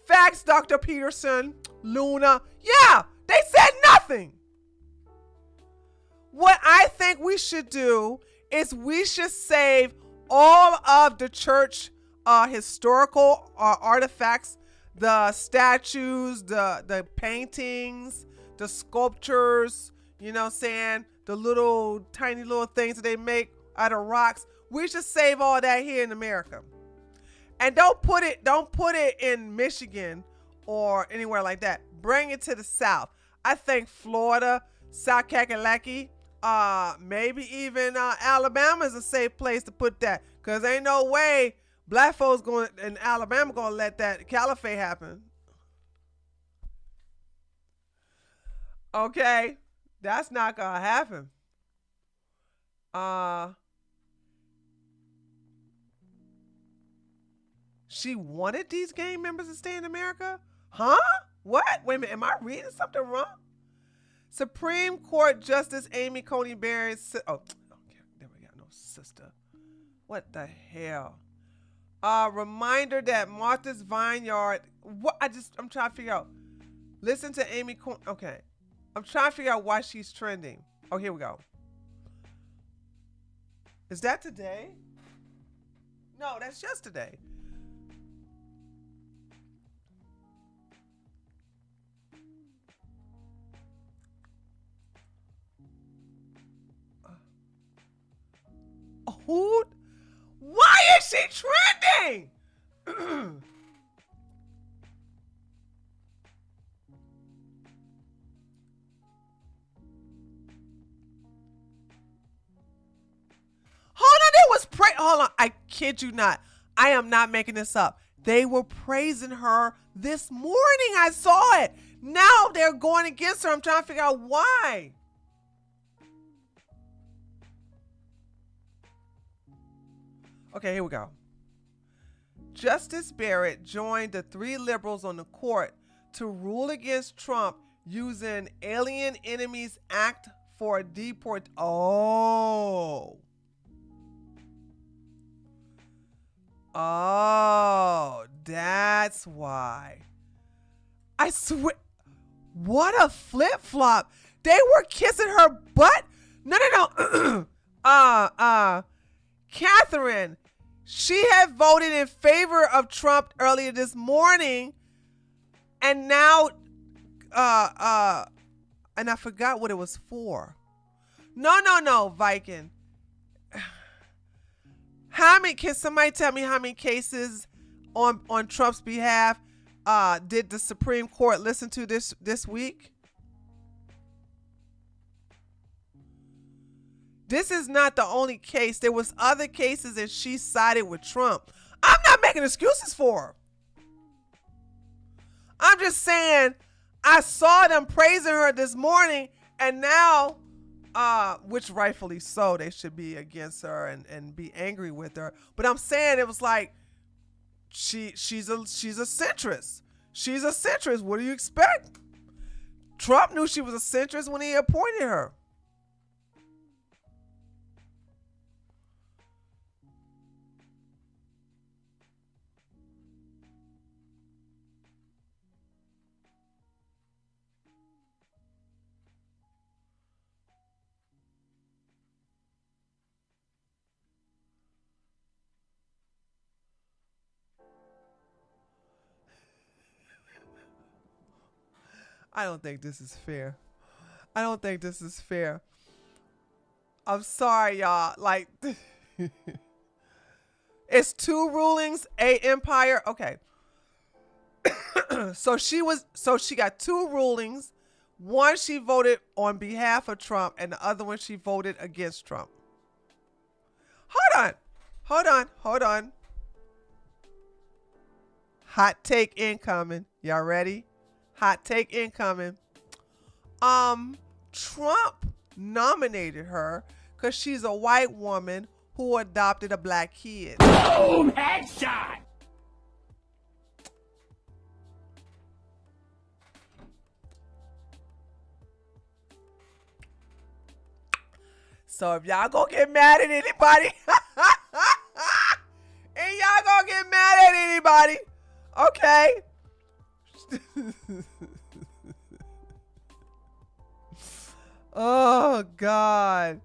Facts, Dr. Peterson. Luna. Yeah, they said nothing. What I think we should do is we should save all of the church historical artifacts, the statues, the paintings, the sculptures, you know what I'm saying? The little tiny little things that they make out of rocks. We should save all that here in America. And don't put it in Michigan or anywhere like that. Bring it to the South. I think Florida, South Kakalaki, maybe even Alabama is a safe place to put that. Because ain't no way black folks in Alabama going to let that caliphate happen. Okay? That's not going to happen. She wanted these gang members to stay in America? Huh? What? Wait a minute. Am I reading something wrong? Supreme Court Justice Amy Coney Barrett. Okay. There we go. No sister. What the hell? Reminder that Martha's Vineyard. What? I'm trying to figure out. Listen to Amy Coney. Okay. I'm trying to figure out why she's trending. Oh, here we go. Is that today? No, that's yesterday. Who? Why is she trending? hold on. I kid you not. I am not making this up. They were praising her this morning. I saw it. Now they're going against her. I'm trying to figure out why. Okay, here we go. Justice Barrett joined the 3 liberals on the court to rule against Trump using Alien Enemies Act for deport. Oh, that's why. I swear. What a flip flop. They were kissing her butt. No. Catherine, she had voted in favor of Trump earlier this morning, and now, and I forgot what it was for. No, Viking. Can somebody tell me how many cases on Trump's behalf did the Supreme Court listen to this week? This is not the only case. There was other cases and she sided with Trump. I'm not making excuses for her. I'm just saying I saw them praising her this morning, and now, which rightfully so, they should be against her and be angry with her. But I'm saying it was like she's a centrist. She's a centrist. What do you expect? Trump knew she was a centrist when he appointed her. I don't think this is fair. I don't think this is fair. I'm sorry, y'all. Like, it's 2 rulings, a empire. Okay. So she got 2 rulings. One, she voted on behalf of Trump, and the other one, she voted against Trump. Hold on. Hot take incoming. Y'all ready? Hot take incoming. Trump nominated her because she's a white woman who adopted a black kid. Boom! Headshot! So if y'all gonna get mad at anybody, and y'all gonna get mad at anybody, okay? Oh God.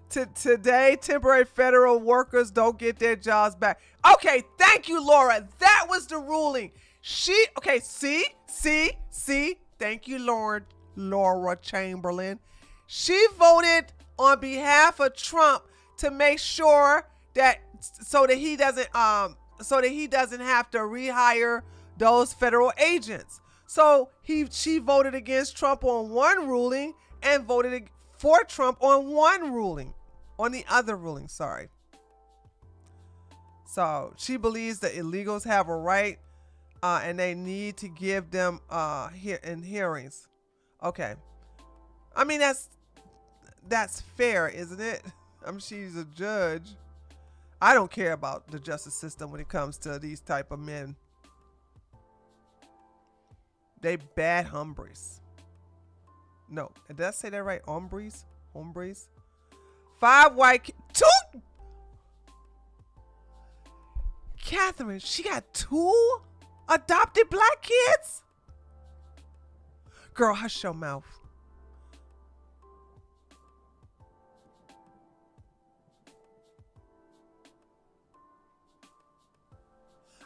Today, temporary federal workers don't get their jobs back. Okay, thank you, Laura. That was the ruling. See? Thank you, Laura Chamberlain. She voted on behalf of Trump to make sure that so that he doesn't have to rehire those federal agents. So she voted against Trump on one ruling and voted for Trump on the other ruling, sorry. So she believes that illegals have a right and they need to give them hearings. Okay. I mean, that's fair, isn't it? I mean, she's a judge. I don't care about the justice system when it comes to these type of men. They bad hombres. No, did I say that right? Hombres? 5 white, 2. Catherine, she got 2 adopted black kids? Girl, hush your mouth.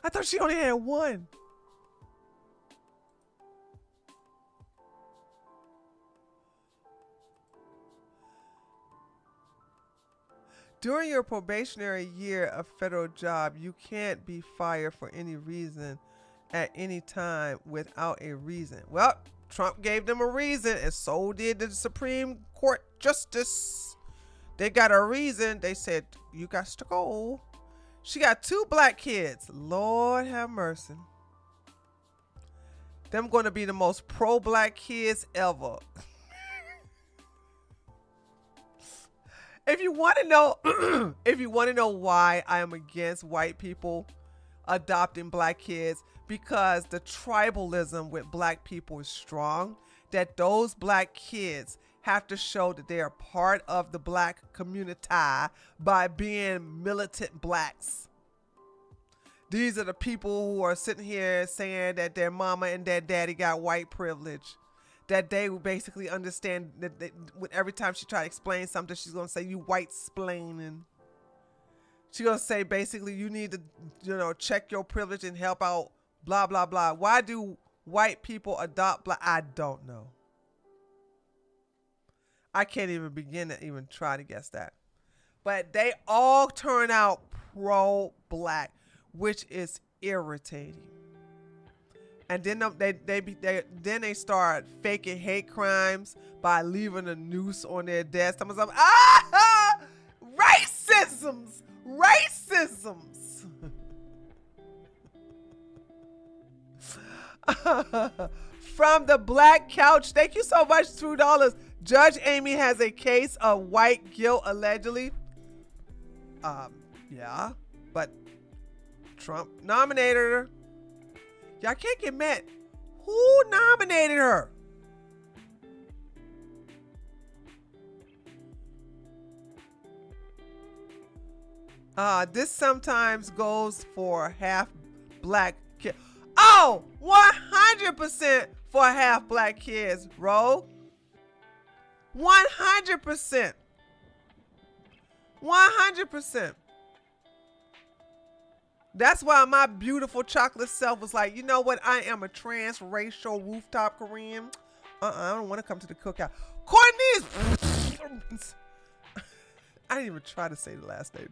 I thought she only had 1. During your probationary year of federal job, you can't be fired for any reason at any time without a reason. Well, Trump gave them a reason, and so did the Supreme Court Justice. They got a reason. They said, you got to go. She got 2 black kids. Lord have mercy. Them going to be the most pro-black kids ever. If you want to know, if you want to know why I am against white people adopting black kids, because the tribalism with black people is strong, that those black kids have to show that they are part of the black community by being militant blacks. These are the people who are sitting here saying that their mama and their daddy got white privilege. That they basically understand that every time she try to explain something, she's going to say, you white splaining. She's going to say, basically, you need to, check your privilege and help out, blah, blah, blah. Why do white people adopt black? I don't know. I can't even begin to even try to guess that. But they all turn out pro-black, which is irritating. And then they start faking hate crimes by leaving a noose on their desk. Racisms. From the Black Couch, thank you so much, $2. Judge Amy has a case of white guilt allegedly. Yeah, but Trump nominated her. Y'all can't get mad. Who nominated her? This sometimes goes for half black kids. Oh, 100% for half black kids, bro. 100%. 100%. That's why my beautiful chocolate self was like, you know what? I am a transracial rooftop Korean. I don't want to come to the cookout. Cornelius. I didn't even try to say the last name.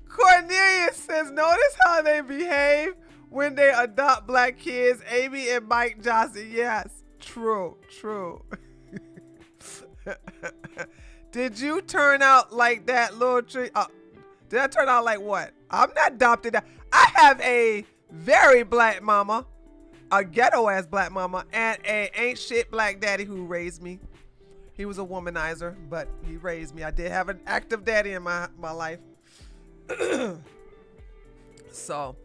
Cornelius says, notice how they behave when they adopt black kids. Amy and Mike Johnson. Yes, true. Did you turn out like that little tree? Did I turn out like what? I'm not adopted. I have a very black mama, a ghetto ass black mama, and a ain't shit black daddy who raised me. He was a womanizer, but he raised me. I did have an active daddy in my life. So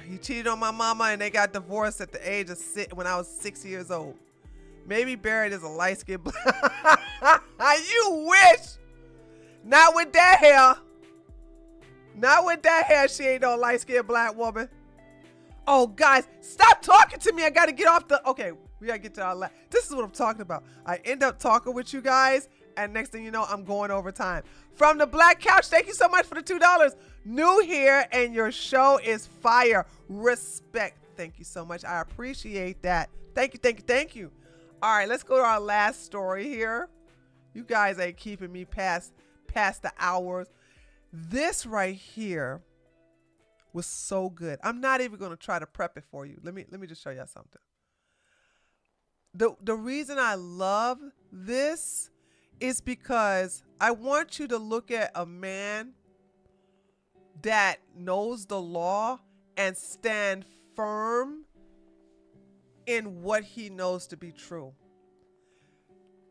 he cheated on my mama and they got divorced at the age of 6 when I was 6 years old. Maybe Barrett is a light-skinned black. You wish. Not with that hair. Not with that hair. She ain't no light-skinned black woman. Oh, guys, stop talking to me. I got to get off the... Okay, we got to get to our last... This is what I'm talking about. I end up talking with you guys, and next thing you know, I'm going over time. From the Black Couch, thank you so much for the $2. New here, and your show is fire. Respect. Thank you so much. I appreciate that. Thank you. All right, let's go to our last story here. You guys ain't keeping me past the hours. This right here was so good. I'm not even going to try to prep it for you. Let me just show y'all something. The reason I love this is because I want you to look at a man that knows the law and stand firm in what he knows to be true.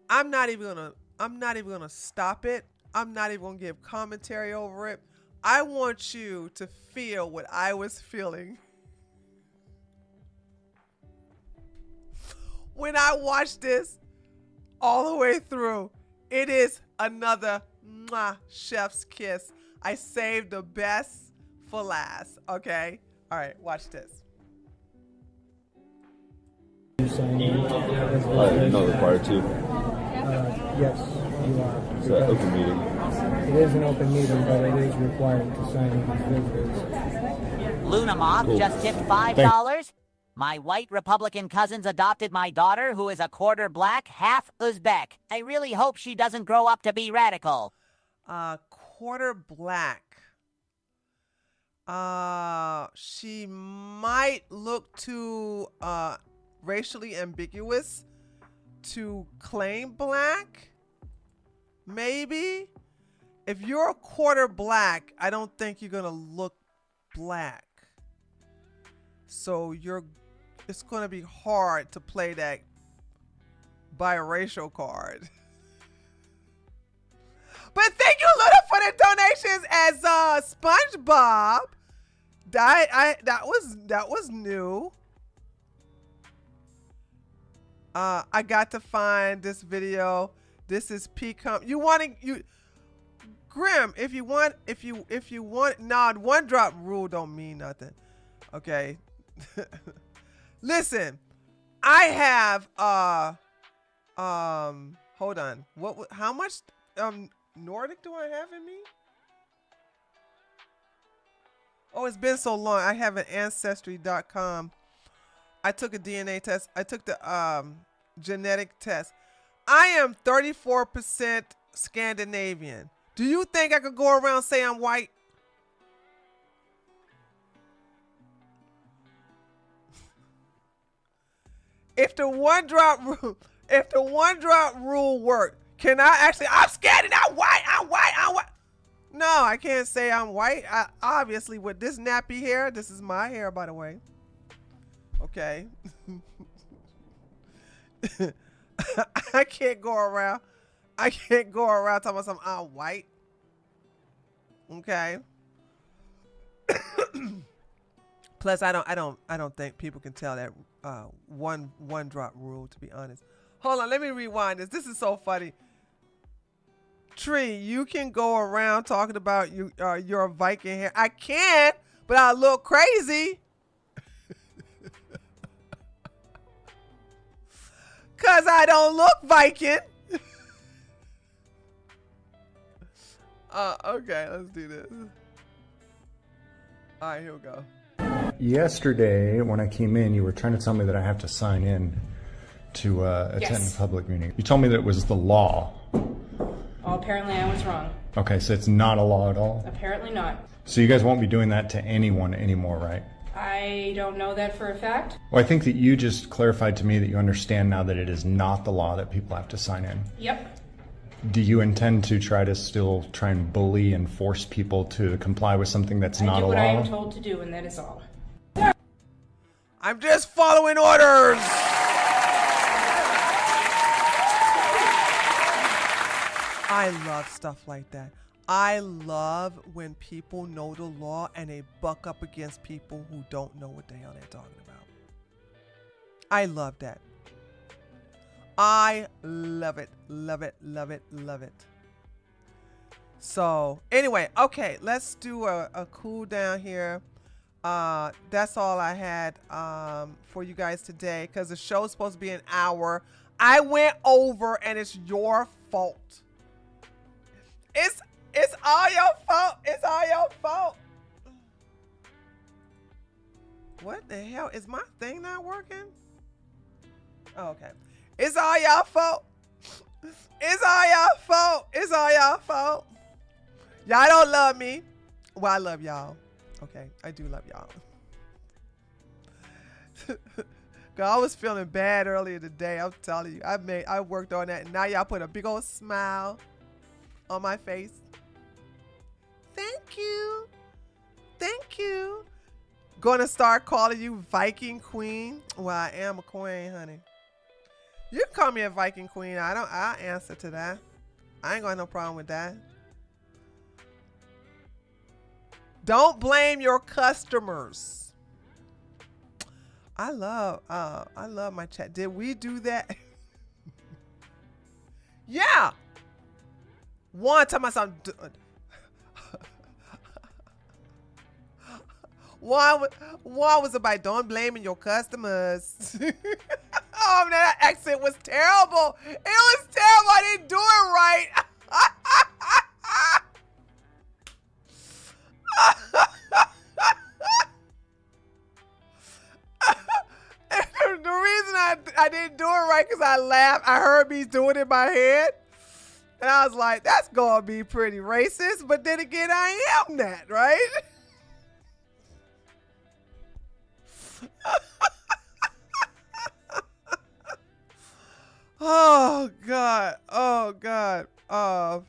I'm not even gonna stop it. I'm not even gonna give commentary over it. I want you to feel what I was feeling when I watched this all the way through. It is another chef's kiss. I saved the best for last. Okay. All right. Watch this. Not required to. Yes, you are. It's an open meeting. It is an open meeting, but it is required to sign these visitors. Luna Moth just tipped $5. My white Republican cousins adopted my daughter, who is a quarter black, half Uzbek. I really hope she doesn't grow up to be radical. quarter black. She might look too racially ambiguous to claim black. Maybe. If you're a quarter black, I don't think you're gonna look black. So it's gonna be hard to play that biracial card. But thank you, Luda, for the donations as SpongeBob. That was new. I got to find this video. This is Grim, if you want, nah, one drop rule don't mean nothing. Okay. Listen, I have hold on. How much Nordic do I have in me? Oh, it's been so long. I have an ancestry.com. I took a DNA test. I took the genetic test. I am 34% Scandinavian. Do you think I could go around saying I'm white? If the one drop rule worked, can I actually? I'm scared and I'm white. I'm white. No, I can't say I'm white. Obviously, with this nappy hair, this is my hair, by the way. Okay. I can't go around talking about something. I'm white. Okay. Plus, I don't think people can tell that one drop rule. To be honest, hold on. Let me rewind this. This is so funny. Tree, you can go around talking about your Viking hair. I can, but I look crazy. Cause I don't look Viking. Okay, let's do this. All right, here we go. Yesterday, when I came in, you were trying to tell me that I have to sign in to attend a public meeting. You told me that it was the law. Oh, apparently I was wrong. Okay, so it's not a law at all? Apparently not. So you guys won't be doing that to anyone anymore, right? I don't know that for a fact. Well, I think that you just clarified to me that you understand now that it is not the law that people have to sign in. Yep. Do you intend to try and bully and force people to comply with something that's not a law? I do what I am told to do, and that is all. I'm just following orders. I love stuff like that. I love when people know the law and they buck up against people who don't know what the hell they're talking about. I love that. I love it, love it, love it, love it. So anyway, okay, let's do a cool down here. That's all I had for you guys today because the show's supposed to be an hour. I went over and it's your fault. It's all your fault. It's all your fault. What the hell? Is my thing not working? Oh, okay. It's all y'all fault. It's all y'all fault. It's all y'all fault. Y'all don't love me. Well, I love y'all. Okay, I do love y'all. I was feeling bad earlier today. I'm telling you. I worked on that, and now y'all put a big old smile on my face. Thank you. Thank you. Gonna start calling you Viking Queen. Well, I am a queen, honey. You can call me a Viking Queen. I'll answer to that. I ain't got no problem with that. Don't blame your customers. I love my chat. Did we do that? Yeah. One time I saw one was about don't blame your customers. Oh, that accent was terrible. It was terrible. I didn't do it right. The reason I didn't do it right because I laughed. I heard me doing it in my head. And I was like, that's going to be pretty racist. But then again, I am that, right? Oh, God. Oh, God. All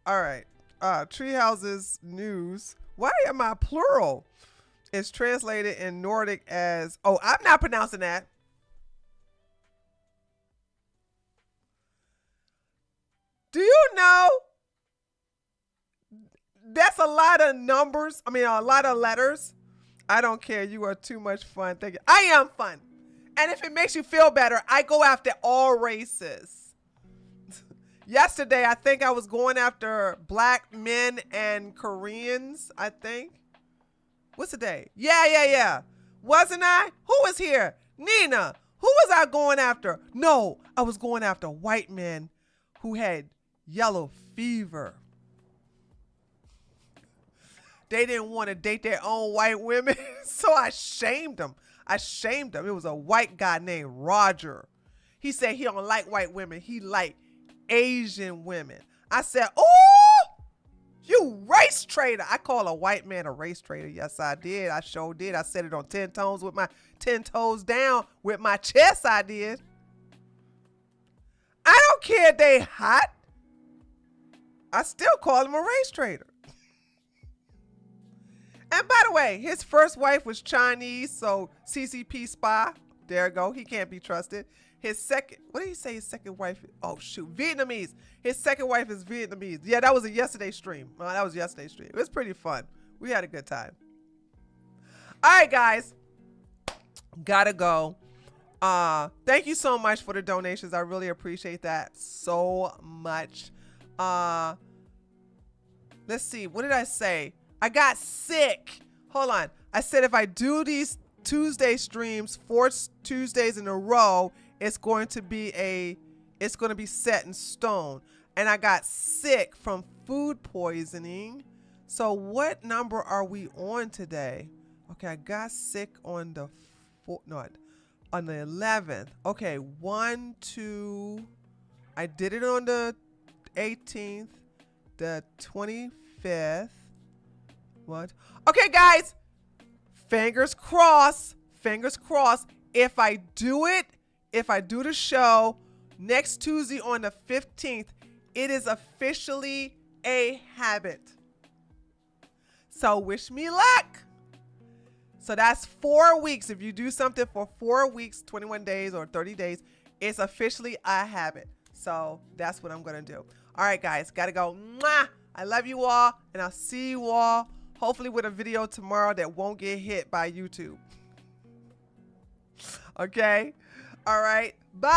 right. Treehouse's news. Why am I plural? It's translated in Nordic as, oh, I'm not pronouncing that. Do you know that's a lot of numbers? I mean, a lot of letters. I don't care. You are too much fun. Thank you. I am fun. And if it makes you feel better, I go after all races. Yesterday, I think I was going after black men and Koreans, I think. What's the day? Yeah. Wasn't I? Who was here? Nina. Who was I going after? No, I was going after white men who had yellow fever. They didn't want to date their own white women, so I shamed them. It was a white guy named Roger. He said he don't like white women. He like Asian women. I said, oh, you race traitor. I call a white man a race traitor. Yes, I did. I sure did. I said it on 10 toes with my 10 toes down with my chest. I did. I don't care if they hot. I still call him a race traitor. And by the way, his first wife was Chinese, so CCP spy. There you go. He can't be trusted. His second, what did he say his second wife? Oh, shoot. Vietnamese. His second wife is Vietnamese. Yeah, that was a yesterday stream. That was yesterday's stream. It was pretty fun. We had a good time. All right, guys. Gotta go. Thank you so much for the donations. I really appreciate that so much. Let's see. What did I say? I got sick. Hold on. I said if I do these Tuesday streams 4 Tuesdays in a row, it's going to be set in stone. And I got sick from food poisoning. So what number are we on today? Okay, I got sick on the 11th. Okay, 1, 2. I did it on the 18th, the 25th. What? Okay, guys. Fingers crossed. Fingers crossed. If I do the show next Tuesday on the 15th, it is officially a habit. So wish me luck. So that's 4 weeks. If you do something for 4 weeks, 21 days or 30 days, it's officially a habit. So that's what I'm going to do. All right, guys. Got to go. Mwah! I love you all, and I'll see you all hopefully with a video tomorrow that won't get hit by YouTube. Okay? All right. Bye.